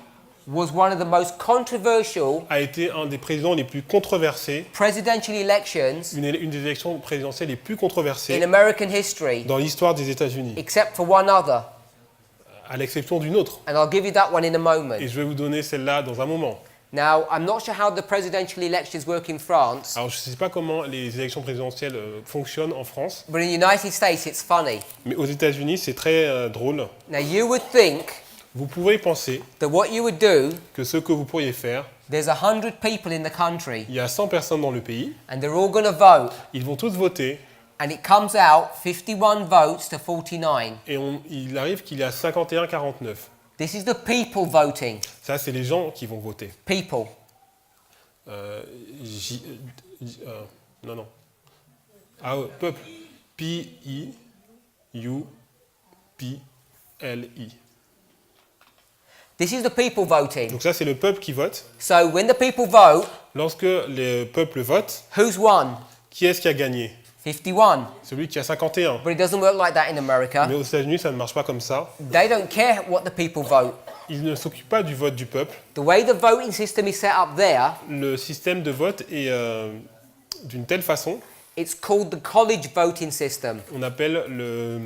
was one of the most controversial a été un des présidents les plus controversés, presidential elections une des élections présidentielles les plus in controversées American history, dans l'histoire des États-Unis, except for one other. à l'exception d'une autre. And I'll give you that one in a Et moment. je vais vous donner celle-là dans un moment. Now, I'm not sure how the presidential elections work in France, Alors je ne sais pas comment les élections présidentielles fonctionnent en France, but in the United States it's funny. mais aux États-Unis c'est très drôle. Now, you would think Vous pouvez penser that what you would do, que ce que vous pourriez faire, there's 100 people in the country, il y a 100 personnes dans le pays, and they're all going to vote, ils vont tous voter, and it comes out 51 votes to 49. et il arrive qu'il y a 51-49. This is the people voting. Ça, c'est les gens qui vont voter. People. Non, non. Ah, peuple. P-I-U-P-L-I. This is the people voting. Donc ça, c'est le peuple qui vote. So when the people vote, Lorsque le peuple vote, who's won? qui est-ce qui a gagné? 51. Celui qui a 51. But it doesn't work like that in America. Mais aux États-Unis, ça ne marche pas comme ça. They don't care what the people vote. Ils ne s'occupent pas du vote du peuple. The way the voting system is set up there, Le système de vote est d'une telle façon, it's called the college voting system. on appelle le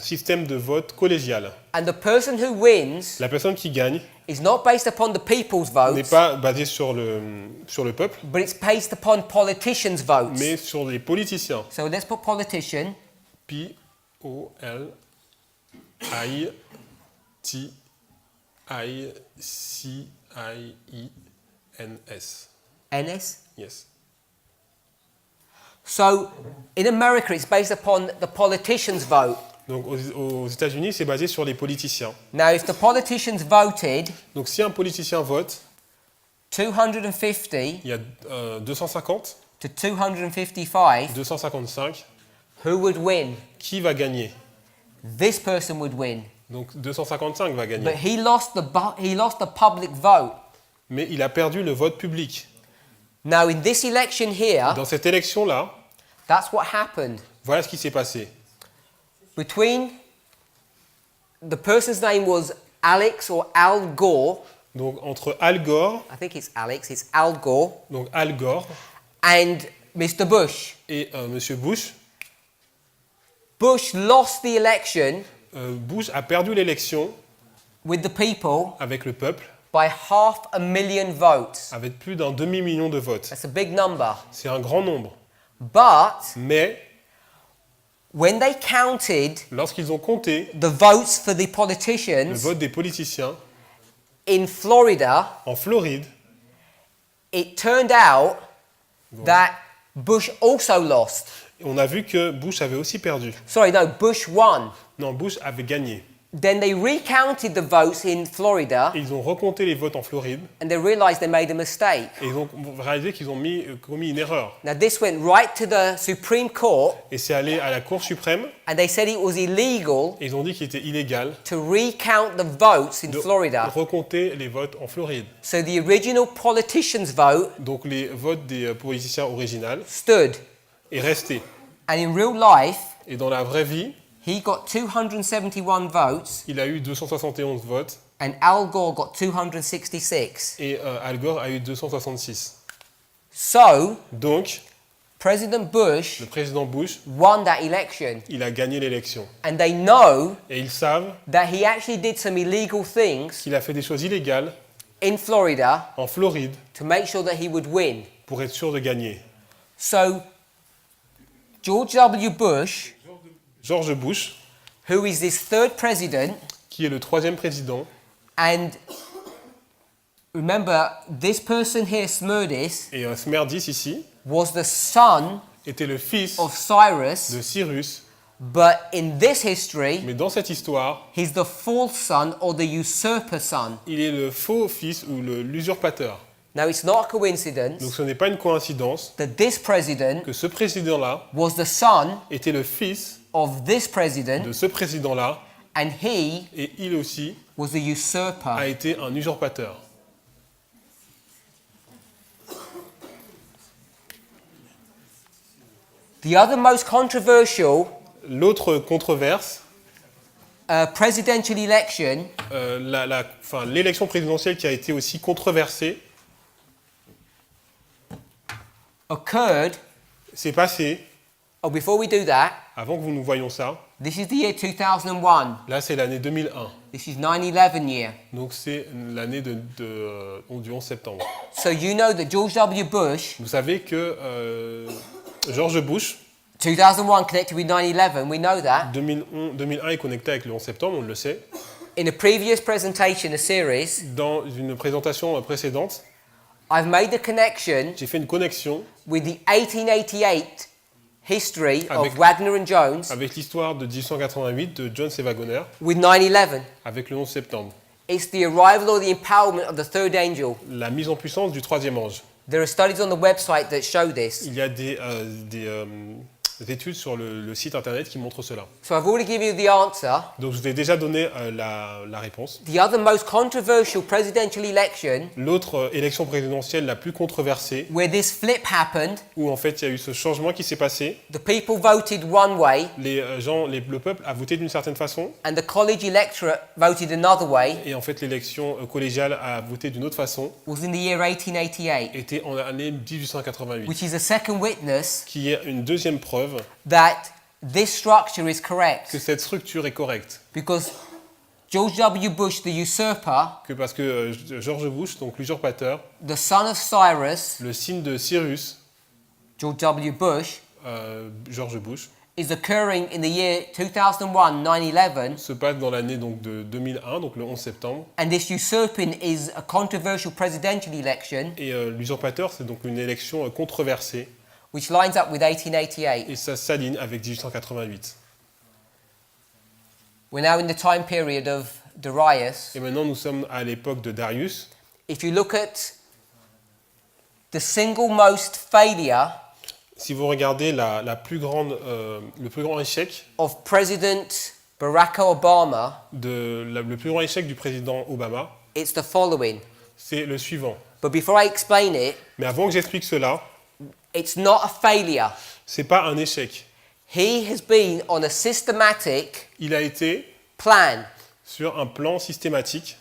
système de vote collégial. And the person who wins La personne qui gagne is not based upon the people's n'est votes, pas basée sur le peuple, but it's based upon politicians' votes. mais sur les politiciens. So let's put politician. P-O-L-I-T-I-C-I-E-N-S. NS. Yes. So in America, it's based upon the politicians' vote. Donc aux États-Unis, c'est basé sur les politiciens. Now, if the politicians voted, Donc si un politicien vote, 250 il y a 250, to 255, 255, who would win? qui va gagner? This person would win. Donc 255 va gagner. But he lost the public vote. Mais il a perdu le vote public. Now, in this election here, Dans cette élection-là, that's what happened. voilà ce qui s'est passé. Between the person's name was Alex or Al Gore, Donc entre Al Gore, I think it's Alex, it's Al Gore, donc Al Gore and Mr. Bush. et Monsieur Bush, Bush lost the election Bush a perdu l'élection with the people avec le peuple by 500,000 votes. avec plus d'un demi-million de votes. That's a big number. C'est un grand nombre. But Mais when they counted lorsqu'ils ont compté the votes for the le politicians vote des politiciens in Florida, en Floride, it turned out that Bush also lost. on a vu que Bush avait aussi perdu. Sorry, no, Bush won. Non, Bush avait gagné. Then they recounted the votes in Florida Et ils ont recompté les votes en Floride and they realized they made a mistake. et ils ont réalisé qu'ils ont commis une erreur. Now, this went right to the Supreme Court Et c'est allé à la Cour suprême and they said it was illegal et ils ont dit qu'il était illégal to recount the votes in de Florida. recompter les votes en Floride. So the original politicians' vote Donc les votes des politiciens originaux stood. est resté. And in real life, Et dans la vraie vie, he got 271 votes il a eu 271 votes and Al Gore got 266. et Al Gore a eu 266. So, Donc, President Bush le président Bush, won that election. il a gagné l'élection. And they know Et ils savent that he actually did some illegal things qu'il a fait des choses illégales in Florida en Floride to make sure that he would win. pour être sûr de gagner. So, George W. Bush, George Bush, who is this third president, qui est le troisième président, and remember, this person here, Smerdis, et Smerdis ici, was the son était le fils of Cyrus, de Cyrus, but in this history, mais dans cette histoire, he's the false son or the usurper son. il est le faux fils ou l'usurpateur. Now, it's not a coincidence Donc ce n'est pas une coïncidence that this president que ce président-là was the son était le fils of this president, de ce président-là, and he et il aussi was the usurper. a été un usurpateur. The other most controversial L'autre controverse, presidential election l'élection présidentielle qui a été aussi controversée, occurred. s'est passée, Oh, before we do that, avant que nous voyions ça, this is the year 2001. là c'est l'année 2001. This is 9/11 year. Donc c'est l'année du 11 septembre. So you know that George W. Bush, Vous savez que George Bush, 2001 connected with 9/11, we know that. 2001 est connecté avec le 11 septembre, on le sait. In a previous presentation, a series, Dans une présentation précédente, I've made a connection j'ai fait une connexion with the 1888 history Avec- of Wagner and Jones avec l'histoire de 1888 de Jones et Wagner, with 9/11. avec le 11 septembre. It's the arrival or the empowerment of the third angel. La mise en puissance du troisième ange. There are studies on the website that show this. Il y a des études sur le site internet qui montrent cela. So I've already given you the answer. Donc je vous ai déjà donné la réponse. The other most controversial presidential election L'autre élection présidentielle la plus controversée, where this flip happened, où en fait il y a eu ce changement qui s'est passé, the people voted one way le peuple a voté d'une certaine façon, and the college electorate voted another way, et en fait l'élection collégiale a voté d'une autre façon, was in the year 1888, était en l'année 1888, which is a second witness qui est une deuxième preuve that this structure is que correct. cette structure est correcte. Because George W. Bush, the usurper, Que parce que George Bush, donc l'usurpateur, the son of Cyrus, le signe de Cyrus, George W. Bush, George Bush, is occurring in the year 2001, 9/11, se passe dans l'année donc de 2001, donc le 11 septembre. and this usurping is a controversial presidential election, Et l'usurpateur, c'est donc une élection controversée, which lines up with 1888. et ça s'aligne avec 1888. We're now in the time period of Darius. Et maintenant, nous sommes à l'époque de Darius. If you look at the single most failure Si vous regardez le plus grand échec of President Barack Obama, le plus grand échec du président Obama, it's the following. c'est le suivant. But before I explain it, Mais avant que j'explique cela, it's not a failure. c'est pas un échec. He has been on a systematic Il a été plan. sur un plan systématique.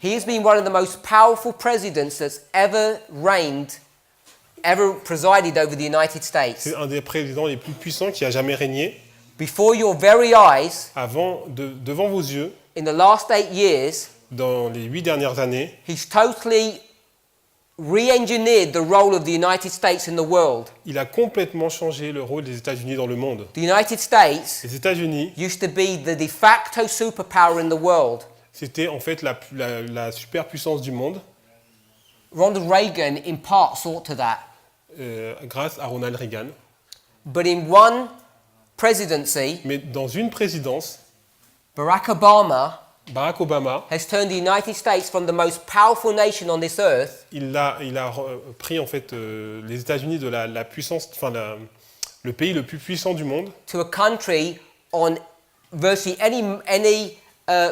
He has been one of the most powerful presidents that's ever presided over the United States. C'est un des présidents les plus puissants qui a jamais régné. Before your very eyes, Devant vos yeux, in the last 8 years, dans les 8 dernières années, he's totally re-engineered the role of the United States in the world. il a complètement changé le rôle des États-Unis dans le monde. The United States Les États-Unis, used to be the de facto superpower in the world. c'était en fait la superpuissance du monde, Ronald Reagan, in part, saw to that. grâce à Ronald Reagan. But in one presidency, Mais dans une présidence, Barack Obama Barack Obama, has turned the United States from the most powerful nation on this earth il a pris en fait les États-Unis de la puissance, le pays le plus puissant du monde, to a country on virtually any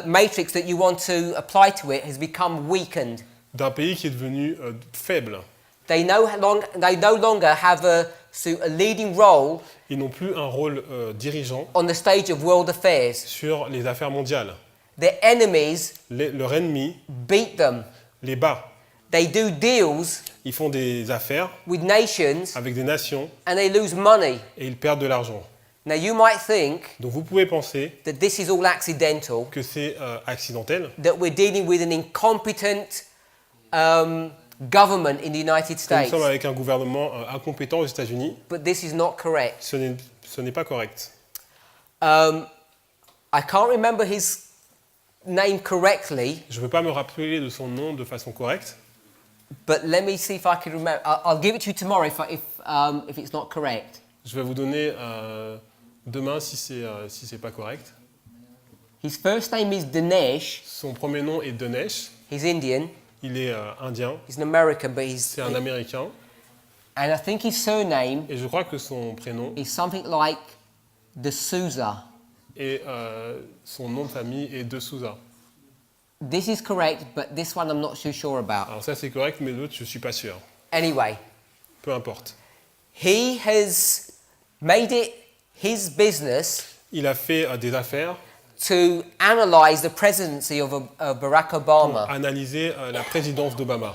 matrix that you want to apply to it has become weakened. d'un pays qui est devenu faible. They no longer have a leading role Ils n'ont plus un rôle dirigeant on the stage of world affairs. sur les affaires mondiales. Their enemies Leur ennemi beat them. les bat. They do deals Ils font des affaires with nations avec des nations and they lose money. et ils perdent de l'argent. Now you might think Donc vous pouvez penser that this is all accidental, que c'est accidentel, that we're dealing with an incompetent government in the United que nous States. sommes avec un gouvernement incompétent aux États-Unis. But this is not correct. Ce n'est pas correct. I can't remember his name correctly, Je ne peux pas me rappeler de son nom de façon correcte, but let me see if I can remember. I'll give it to you tomorrow if it's not correct. je vais vous donner demain si c'est pas correct. His first name is Dinesh. Son premier nom est Dinesh, He's Indian. il est indien, He's an American, but c'est un Américain, and I think his surname et je crois que son prénom is something like D'Souza. et son nom de famille est De Souza. This is correct, but this one I'm not too sure about. Alors ça c'est correct, mais l'autre je suis pas sûr. Anyway, Peu importe. he has made it his business Il a fait des affaires to analyze the presidency of Barack pour Obama. analyser la présidence d'Obama.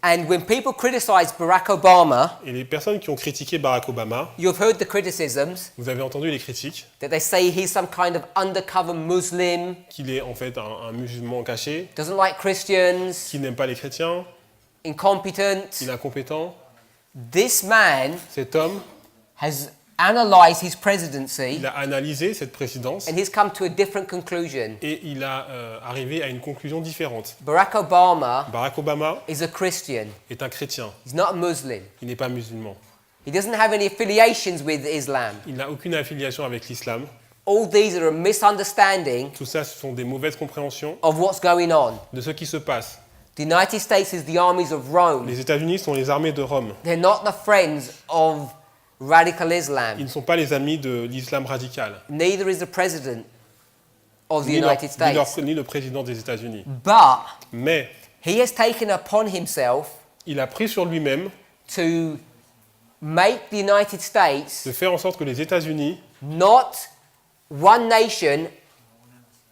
And when people criticize Barack Obama, Et les personnes qui ont critiqué Barack Obama, you've heard the criticisms vous avez entendu les critiques, that they say he's some kind of undercover Muslim, qu'il est en fait un musulman caché, doesn't like Christians, qu'il n'aime pas les chrétiens, incompetent. il est incompétent. This man Cet homme has analysed his presidency il a analysé cette présidence and he's come to a different conclusion. et il a arrivé à une conclusion différente. Barack Obama Barack Obama is a Christian. est un chrétien, He's not a Muslim. il n'est pas musulman. He doesn't have any affiliations with Islam. Il n'a aucune affiliation avec l'islam. All these are a misunderstanding Tout ça, ce sont des mauvaises compréhensions of what's going on. de ce qui se passe. The United States is the armies of Rome. Les États-Unis sont les armées de Rome. They're not the friends of radical Islam. Ils ne sont pas les amis de l'islam radical. Neither is the president of the Ni, United States. ni le président des États-Unis. But Mais he has taken upon himself il a pris sur lui-même to make the United States de faire en sorte que les États-Unis not one nation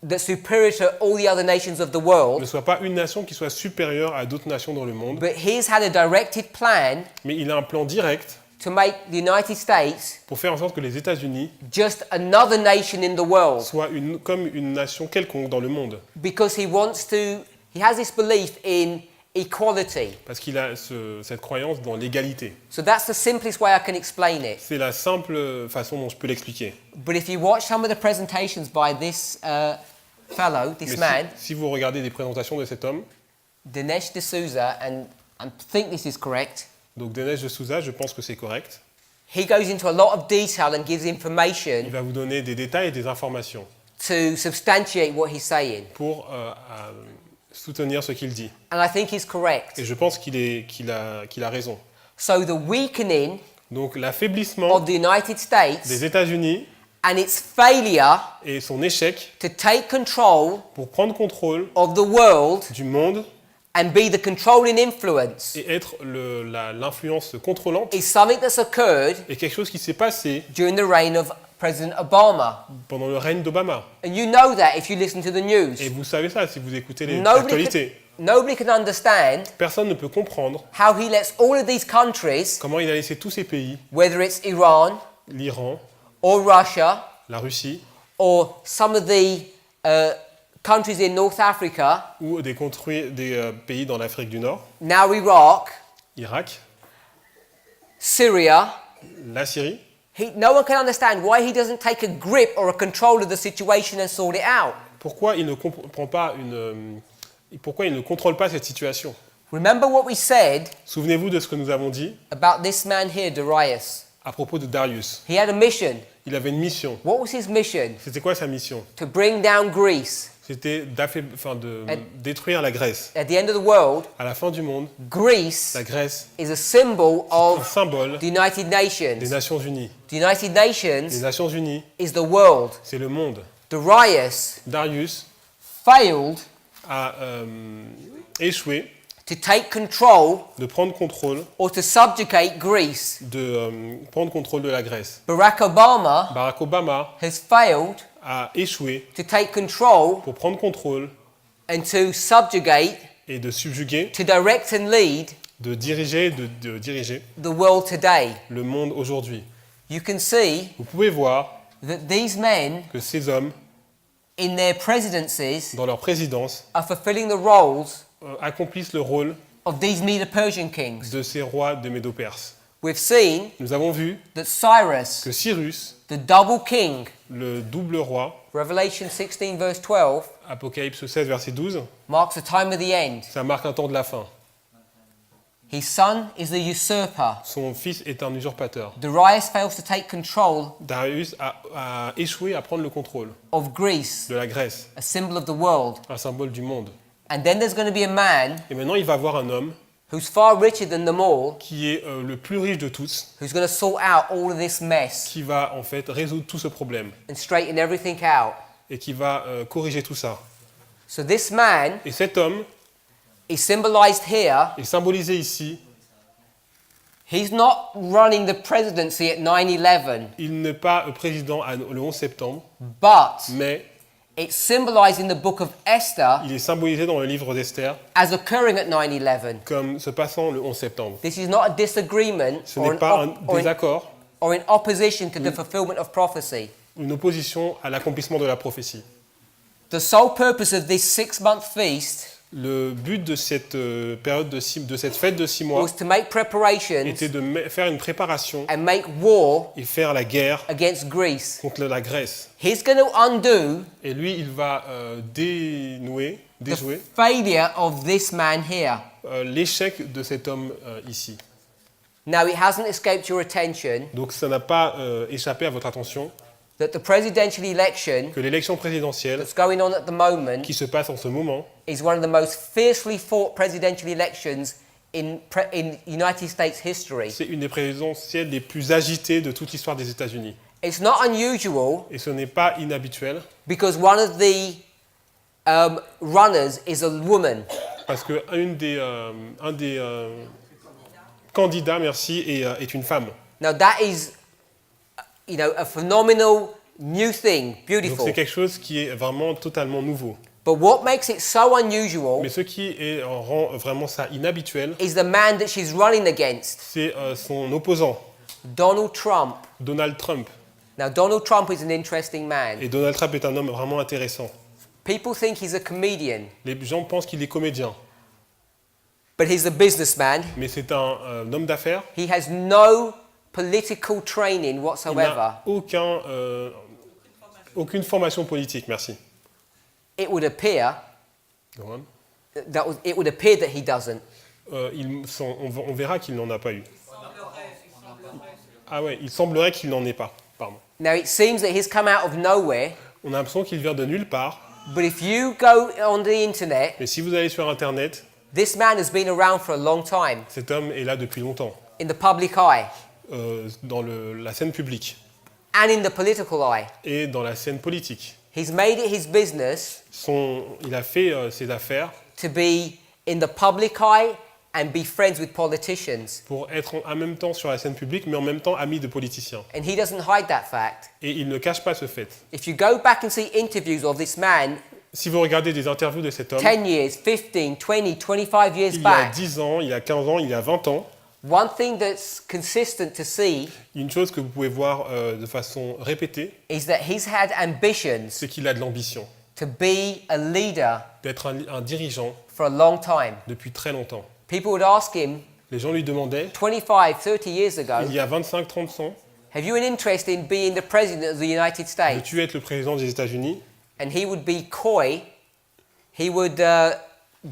that's superior to all the other nations of the world, ne soient pas une nation qui soit supérieure à d'autres nations dans le monde, but he's had a directed plan mais il a un plan direct to make the United States pour faire en sorte que les États-Unis just another nation in the world, soient comme une nation quelconque dans le monde. because he has this belief in equality. Parce qu'il a cette croyance dans l'égalité. So that's the simplest way I can explain it. C'est la simple façon dont je peux l'expliquer. But if you watch some of the presentations by this fellow, this Mais man, si vous regardez des présentations de cet homme, Dinesh D'Souza, and I think this is correct, donc Dinesh D'Souza, je pense que c'est correct, he goes into a lot of detail and gives il information va vous donner des détails et des informations to substantiate what he's saying. pour soutenir ce qu'il dit. And I think he's correct. Et je pense qu'il a raison. So the weakening Donc l'affaiblissement of the United States des États-Unis and its failure et son échec to take control pour prendre contrôle of the world du monde and be the controlling influence et être l'influence contrôlante is something that's occurred est quelque chose qui s'est passé during the reign of President Obama. pendant le règne d'Obama. And you know that if you listen to the news. Et vous savez ça si vous écoutez les Nobody actualités. Nobody can understand Personne ne peut comprendre how he lets all of these countries, comment il a laissé tous ces pays, whether it's Iran l'Iran, or Russia la Russie, or some of the countries in North Africa, ou des pays dans l'Afrique du Nord, now Iraq, Irak, Syria. la Syrie. No one can understand why he doesn't take a grip or a control of the situation and sort it out. Pourquoi il ne contrôle pas cette situation? Remember what we said Souvenez-vous de ce que nous avons dit about this man here, Darius. à propos de Darius. He had a mission. Il avait une mission. What was his mission? C'était quoi sa mission? To bring down Greece. C'était de détruire la Grèce. At the end of the world, À la fin du monde, Greece la Grèce is a symbol est un of symbole the United des Nations. Nations Unies. The United Les Nations Nations Unies, is the world. c'est le monde. Darius Darius failed a échoué to take control de prendre contrôle or to subjugate Greece. de la Grèce. Barack Obama Barack Obama has failed a échoué to take control pour prendre contrôle and to subjugate, et de subjuguer, to direct and lead de diriger the world today. le monde aujourd'hui. You can see Vous pouvez voir that these men que ces hommes, in their presidencies dans leur présidence, are fulfilling the roles accomplissent le rôle of these Medo-Persian kings. de ces rois de Médo-Perse. We've seen Nous avons vu that Cyrus, que Cyrus, the double king, le double roi, Revelation 16 verse 12, Apocalypse 16, verset 12, marks the time of the end. ça marque un temps de la fin. His son is the usurper. Son fils est un usurpateur. Darius fails to take control Darius a échoué à prendre le contrôle of Greece, de la Grèce, a symbol of the world. un symbole du monde. And then there's going to be a man Et maintenant, il va voir un homme who's far richer than them all, qui est le plus riche de tous, who's going to sort out all of this mess qui va en fait résoudre tout ce problème and straighten everything out. et qui va corriger tout ça. So this man Et cet homme is symbolized here. est symbolisé ici. He's not running the presidency at 9/11, Il n'est pas président le 11 septembre, but mais it's symbolized in the book of Esther il est symbolisé dans le livre d'Esther as occurring at 9/11. comme se passant le 11 septembre. This is not a disagreement Ce or n'est pas un or désaccord, in opposition to the fulfillment of prophecy. une opposition à l'accomplissement de la prophétie. The sole purpose of this 6-month feast Le but de cette période de cette fête de 6 mois was to make preparations était de faire une préparation and make war et faire la guerre against Greece. contre la Grèce. He's going to undo Et lui, il va déjouer the failure of this man here. l'échec de cet homme ici. Now, it hasn't escaped your attention Donc ça n'a pas échappé à votre attention that the presidential election que l'élection présidentielle that's going on at the moment qui se passe en ce moment is one of the most fiercely fought presidential elections in United States history. c'est une des présidentielles les plus agitées de toute l'histoire des États-Unis. It's not unusual Et ce n'est pas inhabituel because one of the runners is a woman. parce que un des candidats, est une femme. Now that is, a phenomenal new thing, Donc beautiful. c'est quelque chose qui est vraiment totalement nouveau. But what makes it so unusual Mais ce qui rend vraiment ça inhabituel, is the man that she's running against, c'est son opposant, Donald Trump. Donald Trump. Now Donald Trump is an interesting man. Et Donald Trump est un homme vraiment intéressant. People think he's a comedian, Les gens pensent qu'il est comédien, but he's a businessman. mais c'est un homme d'affaires. He has no political training Il whatsoever. n'a aucune formation politique, merci. It would appear Go on. that he doesn't. On verra qu'il n'en a pas eu. Ah ouais, il semblerait qu'il n'en ait pas. Pardon. Now it seems that he's come out of nowhere, On a l'impression qu'il vient de nulle part. but if you go on the internet, Mais si vous allez sur Internet, this man has been around for a long time cet homme est là depuis longtemps, in the public eye dans la scène publique and in the political eye. et dans la scène politique. He's made it his business Il a fait ses affaires to be in the public eye and be friends with politicians. pour être en même temps sur la scène publique, mais en même temps ami de politiciens. And he doesn't hide that fact. Et il ne cache pas ce fait. If you go back and see interviews of this man Si vous regardez des interviews de cet homme, 10 years, 15, 20, 25 years il y a back, 10 ans, il y a 15 ans, il y a 20 ans, one thing that's consistent to see une chose que vous pouvez voir de façon répétée, is that he's had ambitions c'est qu'il a de l'ambition, to be a leader d'être un dirigeant for a long time. depuis très longtemps. People would ask him Les gens lui demandaient, 25, 30 years ago, il y a 25-30 ans, have you an interest in being the president of the United States? veux-tu être le président des États-Unis? And he would be coy. He would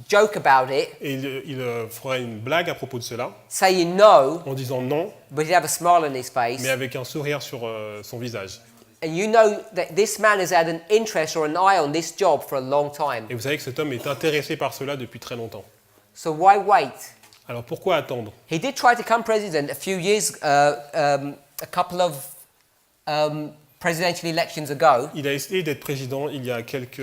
joke about it, Et il fera une blague à propos de cela, saying no, en disant non, but he'd have a smile on his face. mais avec un sourire sur son visage. And you know that this man has had an interest or an eye on this job for a long time. Et vous savez que cet homme est intéressé par cela depuis très longtemps. So why wait? Alors pourquoi attendre? He did try to become president a few years, a couple of presidential elections ago. Il a essayé d'être président il y a quelques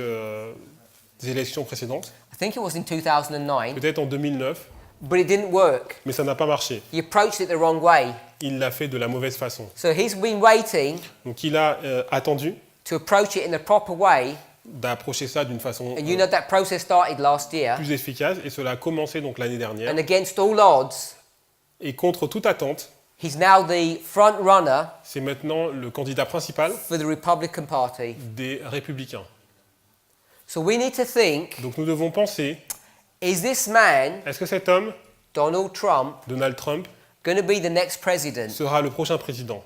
élections précédentes, I think it was in 2009, peut-être en 2009, but it didn't work. mais ça n'a pas marché. He approached it the wrong way. Il l'a fait de la mauvaise façon. So he's been waiting Donc il a attendu to approach it in a proper way. d'approcher ça d'une façon And you know that process started last year. plus efficace, et cela a commencé donc l'année dernière. And against all odds, Et contre toute attente, he's now the front runner c'est maintenant le candidat principal for the Republican Party. des Républicains. So we need to think, Donc nous devons penser, is this man, est-ce que cet homme, Donald Trump, Donald Trump, going to be the next president? sera le prochain président?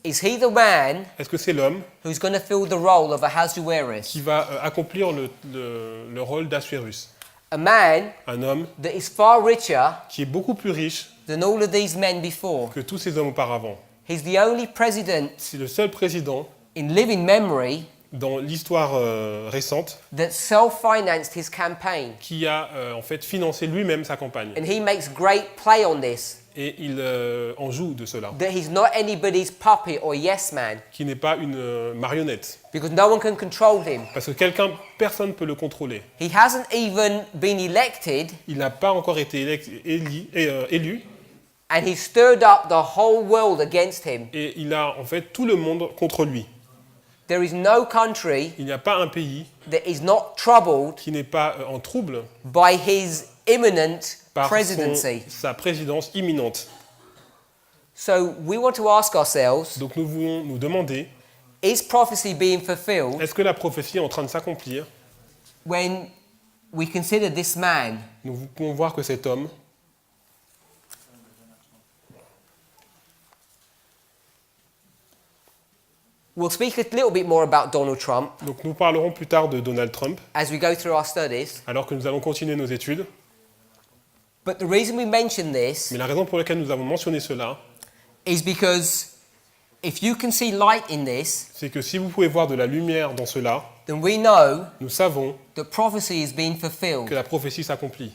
Is he the man Est-ce que c'est l'homme who's going to fill the role of Ahasuerus? qui va accomplir le rôle d'Assuérus? A man Un homme that is far richer qui est beaucoup plus riche than all of these men before. que tous ces hommes auparavant. He's the only president C'est le seul président in living memory dans l'histoire récente that self-financed his campaign. qui a en fait financé lui-même sa campagne. And he makes great play on this, Et il en joue de cela, that he's not anybody's puppet or yes man, qui n'est pas une marionnette. because no one can control him. Parce que personne ne peut le contrôler. He hasn't even been elected, Il n'a pas encore été élu, and he stirred up the whole world against him. et il a en fait tout le monde contre lui. There is no country Il n'y a pas un pays that is not troubled qui n'est pas en trouble by his imminent par presidency. sa présidence imminente. So we want to ask ourselves, Donc nous voulons nous demander, is prophecy being fulfilled est-ce que la prophétie est en train de s'accomplir when we consider this man nous pouvons voir que cet homme, we'll speak a little bit more about Donald Trump donc nous parlerons plus tard de Donald Trump, as we go through our studies. alors que nous allons continuer nos études. But the reason we mention this Mais la raison pour laquelle nous avons mentionné cela, is because if you can see light in this, c'est que si vous pouvez voir de la lumière dans cela, then we know nous savons that prophecy is being que fulfilled. la prophétie s'accomplit.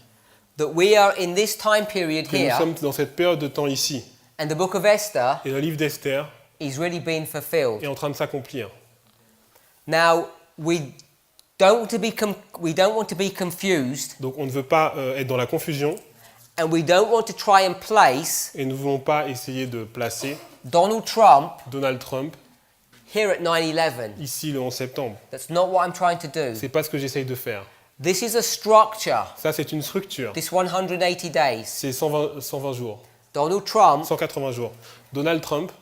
That we are in this time period Que nous here, sommes dans cette période de temps ici. and the book of Esther Et le livre d'Esther is really being fulfilled. est en train de s'accomplir. Now, we don't want to be confused, Donc on ne veut pas être dans la confusion and we don't want to try and place et nous ne voulons pas essayer de placer Donald Trump Donald Trump here at 9/11. ici le 11 septembre. That's not what I'm trying to do. C'est pas ce que j'essaye de faire. This is a structure. Ça, c'est une structure. This 180 days. C'est 120 jours, Donald Trump 180 jours. Donald Trump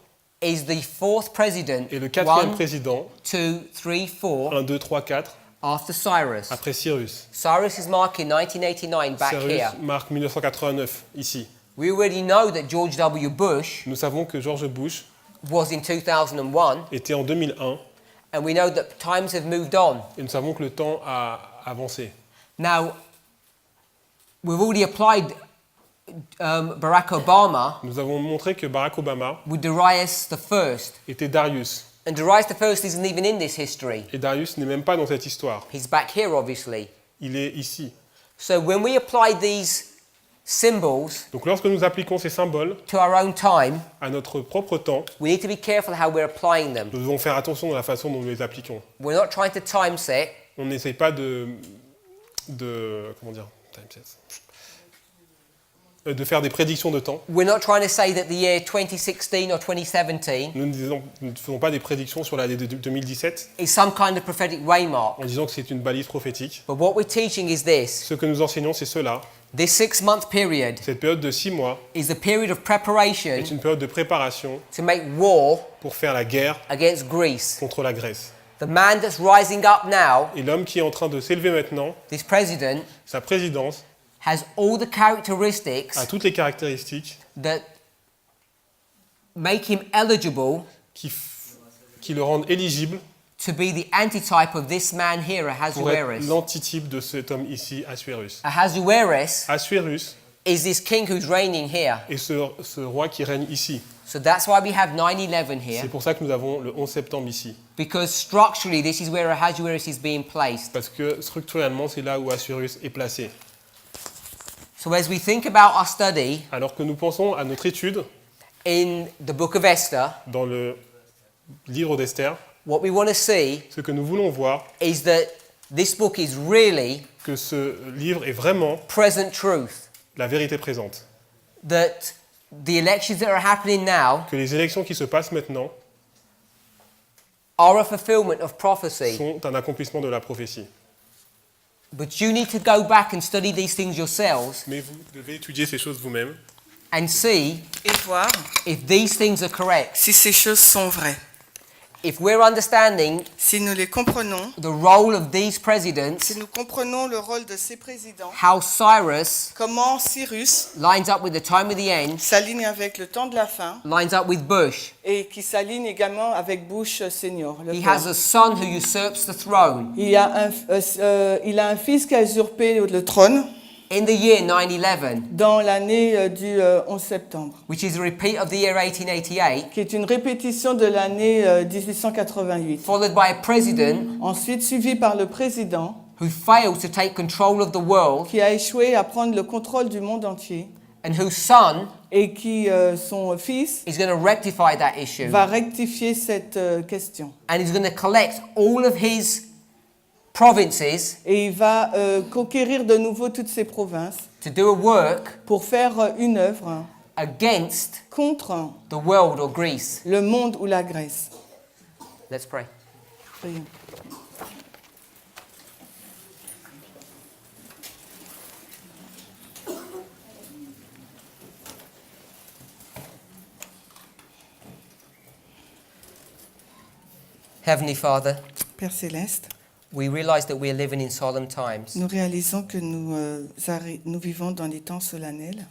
is the fourth president. est le quatrième 1, président, 2, 3, 4 1, 2, 3, 4, after Cyrus. après Cyrus. Cyrus is marking 1989 back Cyrus here. marque 1989, ici. We already know that George W. Bush Nous savons que George Bush was in 2001, était en 2001 and we know that times have moved on. et nous savons que le temps a avancé. Now, we've already applied Barack Obama Nous avons montré que Barack Obama with Darius I. était Darius. And Darius I isn't even in this history. Et Darius n'est même pas dans cette histoire. He's back here, obviously. Il est ici. So when we apply these symbols Donc lorsque nous appliquons ces symboles to our own time, à notre propre temps, we need to be careful how we're applying them. nous devons faire attention dans la façon dont nous les appliquons. We're not trying to time set. On n'essaye pas de faire des prédictions de temps. We're not trying to say that the year 2016 or 2017 Nous ne faisons pas des prédictions sur l'année de 2017 is some kind of prophetic waymark. en disant que c'est une balise prophétique. But what we're teaching is this. Ce que nous enseignons, c'est cela. This 6-month period Cette période de 6 mois is a period of preparation est une période de préparation to make war pour faire la guerre against Greece. contre la Grèce. The man that's rising up now, Et l'homme qui est en train de s'élever maintenant, this president, sa présidence, has all the characteristics a toutes les caractéristiques that make him eligible qui le rendent éligible to be the antitype of this man here, pour être Ahasuerus. l'antitype de cet homme ici, Assuérus. Ahasuerus Assuérus is this king who's reigning here. est ce roi qui règne ici. So that's why we have 9/11 here, C'est pour ça que nous avons le 11 septembre ici. because structurally this is where Ahasuerus is being placed. Parce que structurellement, c'est là où Assuérus est placé. So as we think about our study Alors que nous pensons à notre étude in the book of Esther, dans le livre d'Esther, what we want to see ce que nous voulons voir, is that this book is really que ce livre est vraiment present truth. la vérité présente. That the elections that are happening now Que les élections qui se passent maintenant are a fulfillment of prophecy. sont un accomplissement de la prophétie. But you need to go back and study these things yourselves Mais vous devez étudier ces choses vous-même and see et voir if these things are correct. si ces choses sont vraies. If we're understanding Si nous les comprenons, the role of these presidents, si nous comprenons le rôle de ces présidents, how Cyrus comment Cyrus lines up with the time of the end, s'aligne avec le temps de la fin lines up with Bush. et qui s'aligne également avec Bush senior. Le He père. has a son who usurps the throne. Il a un fils qui a usurpé le trône In the year 9/11, dans l'année du 11 septembre, which is a repeat of the year 1888, qui est une répétition de l'année 1888. followed by a president Ensuite suivi par le président who failed to take control of the world qui a échoué à prendre le contrôle du monde entier and whose son et qui, son fils, is going to rectify that issue. va rectifier cette question. And he's going to collect all of his provinces Et il va conquérir de nouveau toutes ces provinces to do a work pour faire une œuvre against contre the world or Greece. le monde ou la Grèce. Let's pray. Prions. Heavenly Father, Père Céleste, we realize that we are living in solemn times. nous réalisons que nous vivons dans des temps solennels.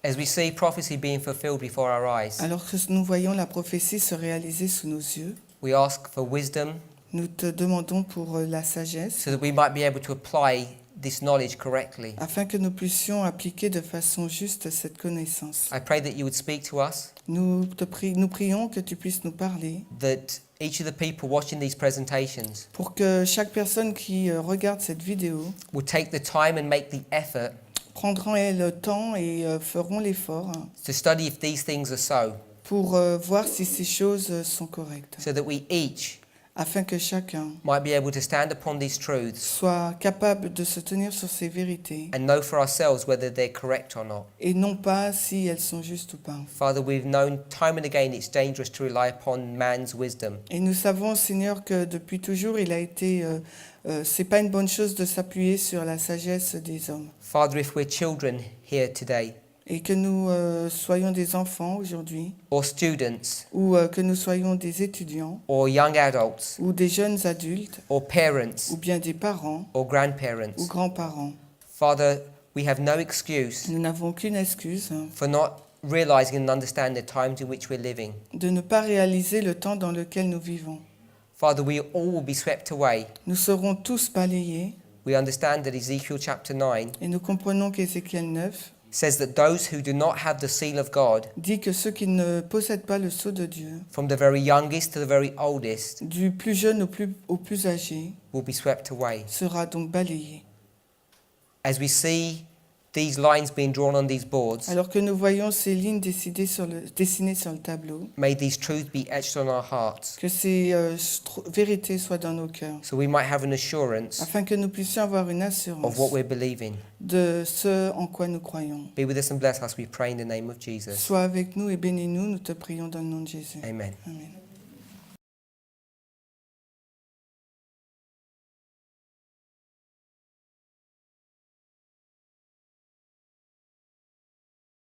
As we see prophecy being fulfilled before our eyes, Alors que nous voyons la prophétie se réaliser sous nos yeux, we ask for wisdom nous te demandons pour la sagesse, so that we might be able to apply this knowledge correctly. afin que nous puissions appliquer de façon juste cette connaissance. I pray that you would speak to us, Nous prions que tu puisses nous parler, that each of the people watching these presentations pour que chaque personne qui regarde cette vidéo will take the time and make the effort prendront le temps et feront l'effort to study if these things are so, pour voir si ces choses sont correctes, so that we each afin que chacun might be able to stand upon these truths soit capable de se tenir sur ces vérités and know for ourselves whether they're correct or not. et non pas si elles sont justes ou pas. Father, we've known time and again it's dangerous to rely upon man's wisdom. Et nous savons, Seigneur, que depuis toujours, c'est pas une bonne chose de s'appuyer sur la sagesse des hommes. Father, if we're children here today, Et que nous soyons des enfants aujourd'hui, or students, ou que nous soyons des étudiants, or young adults, ou des jeunes adultes, or parents, ou bien des parents, or ou grandparents, grands-parents, Father, we have no excuse nous n'avons aucune excuse for not realizing and understanding the times in which we're living. de ne pas réaliser le temps dans lequel nous vivons. Father, we all will be swept away. Nous serons tous balayés, We understand that Ezekiel chapter 9 et nous comprenons qu'Ézéchiel 9 says that those who do not have the seal of God, dit que ceux qui ne possèdent pas le sceau de Dieu, from the very youngest to the very oldest, du plus jeune au plus âgé, will be swept away. sera donc balayé. As we see these lines being drawn on these boards, Alors que nous voyons ces lignes dessinées sur le tableau, may these truths be etched on our hearts, que ces vérités soient dans nos cœurs, so we might have an assurance afin que nous puissions avoir une of assurance what we're believing. de ce en quoi nous croyons. Be with us and bless us, we pray in the name of Jesus. Sois avec nous et bénis-nous, nous te prions dans le nom de Jésus. Amen. Amen.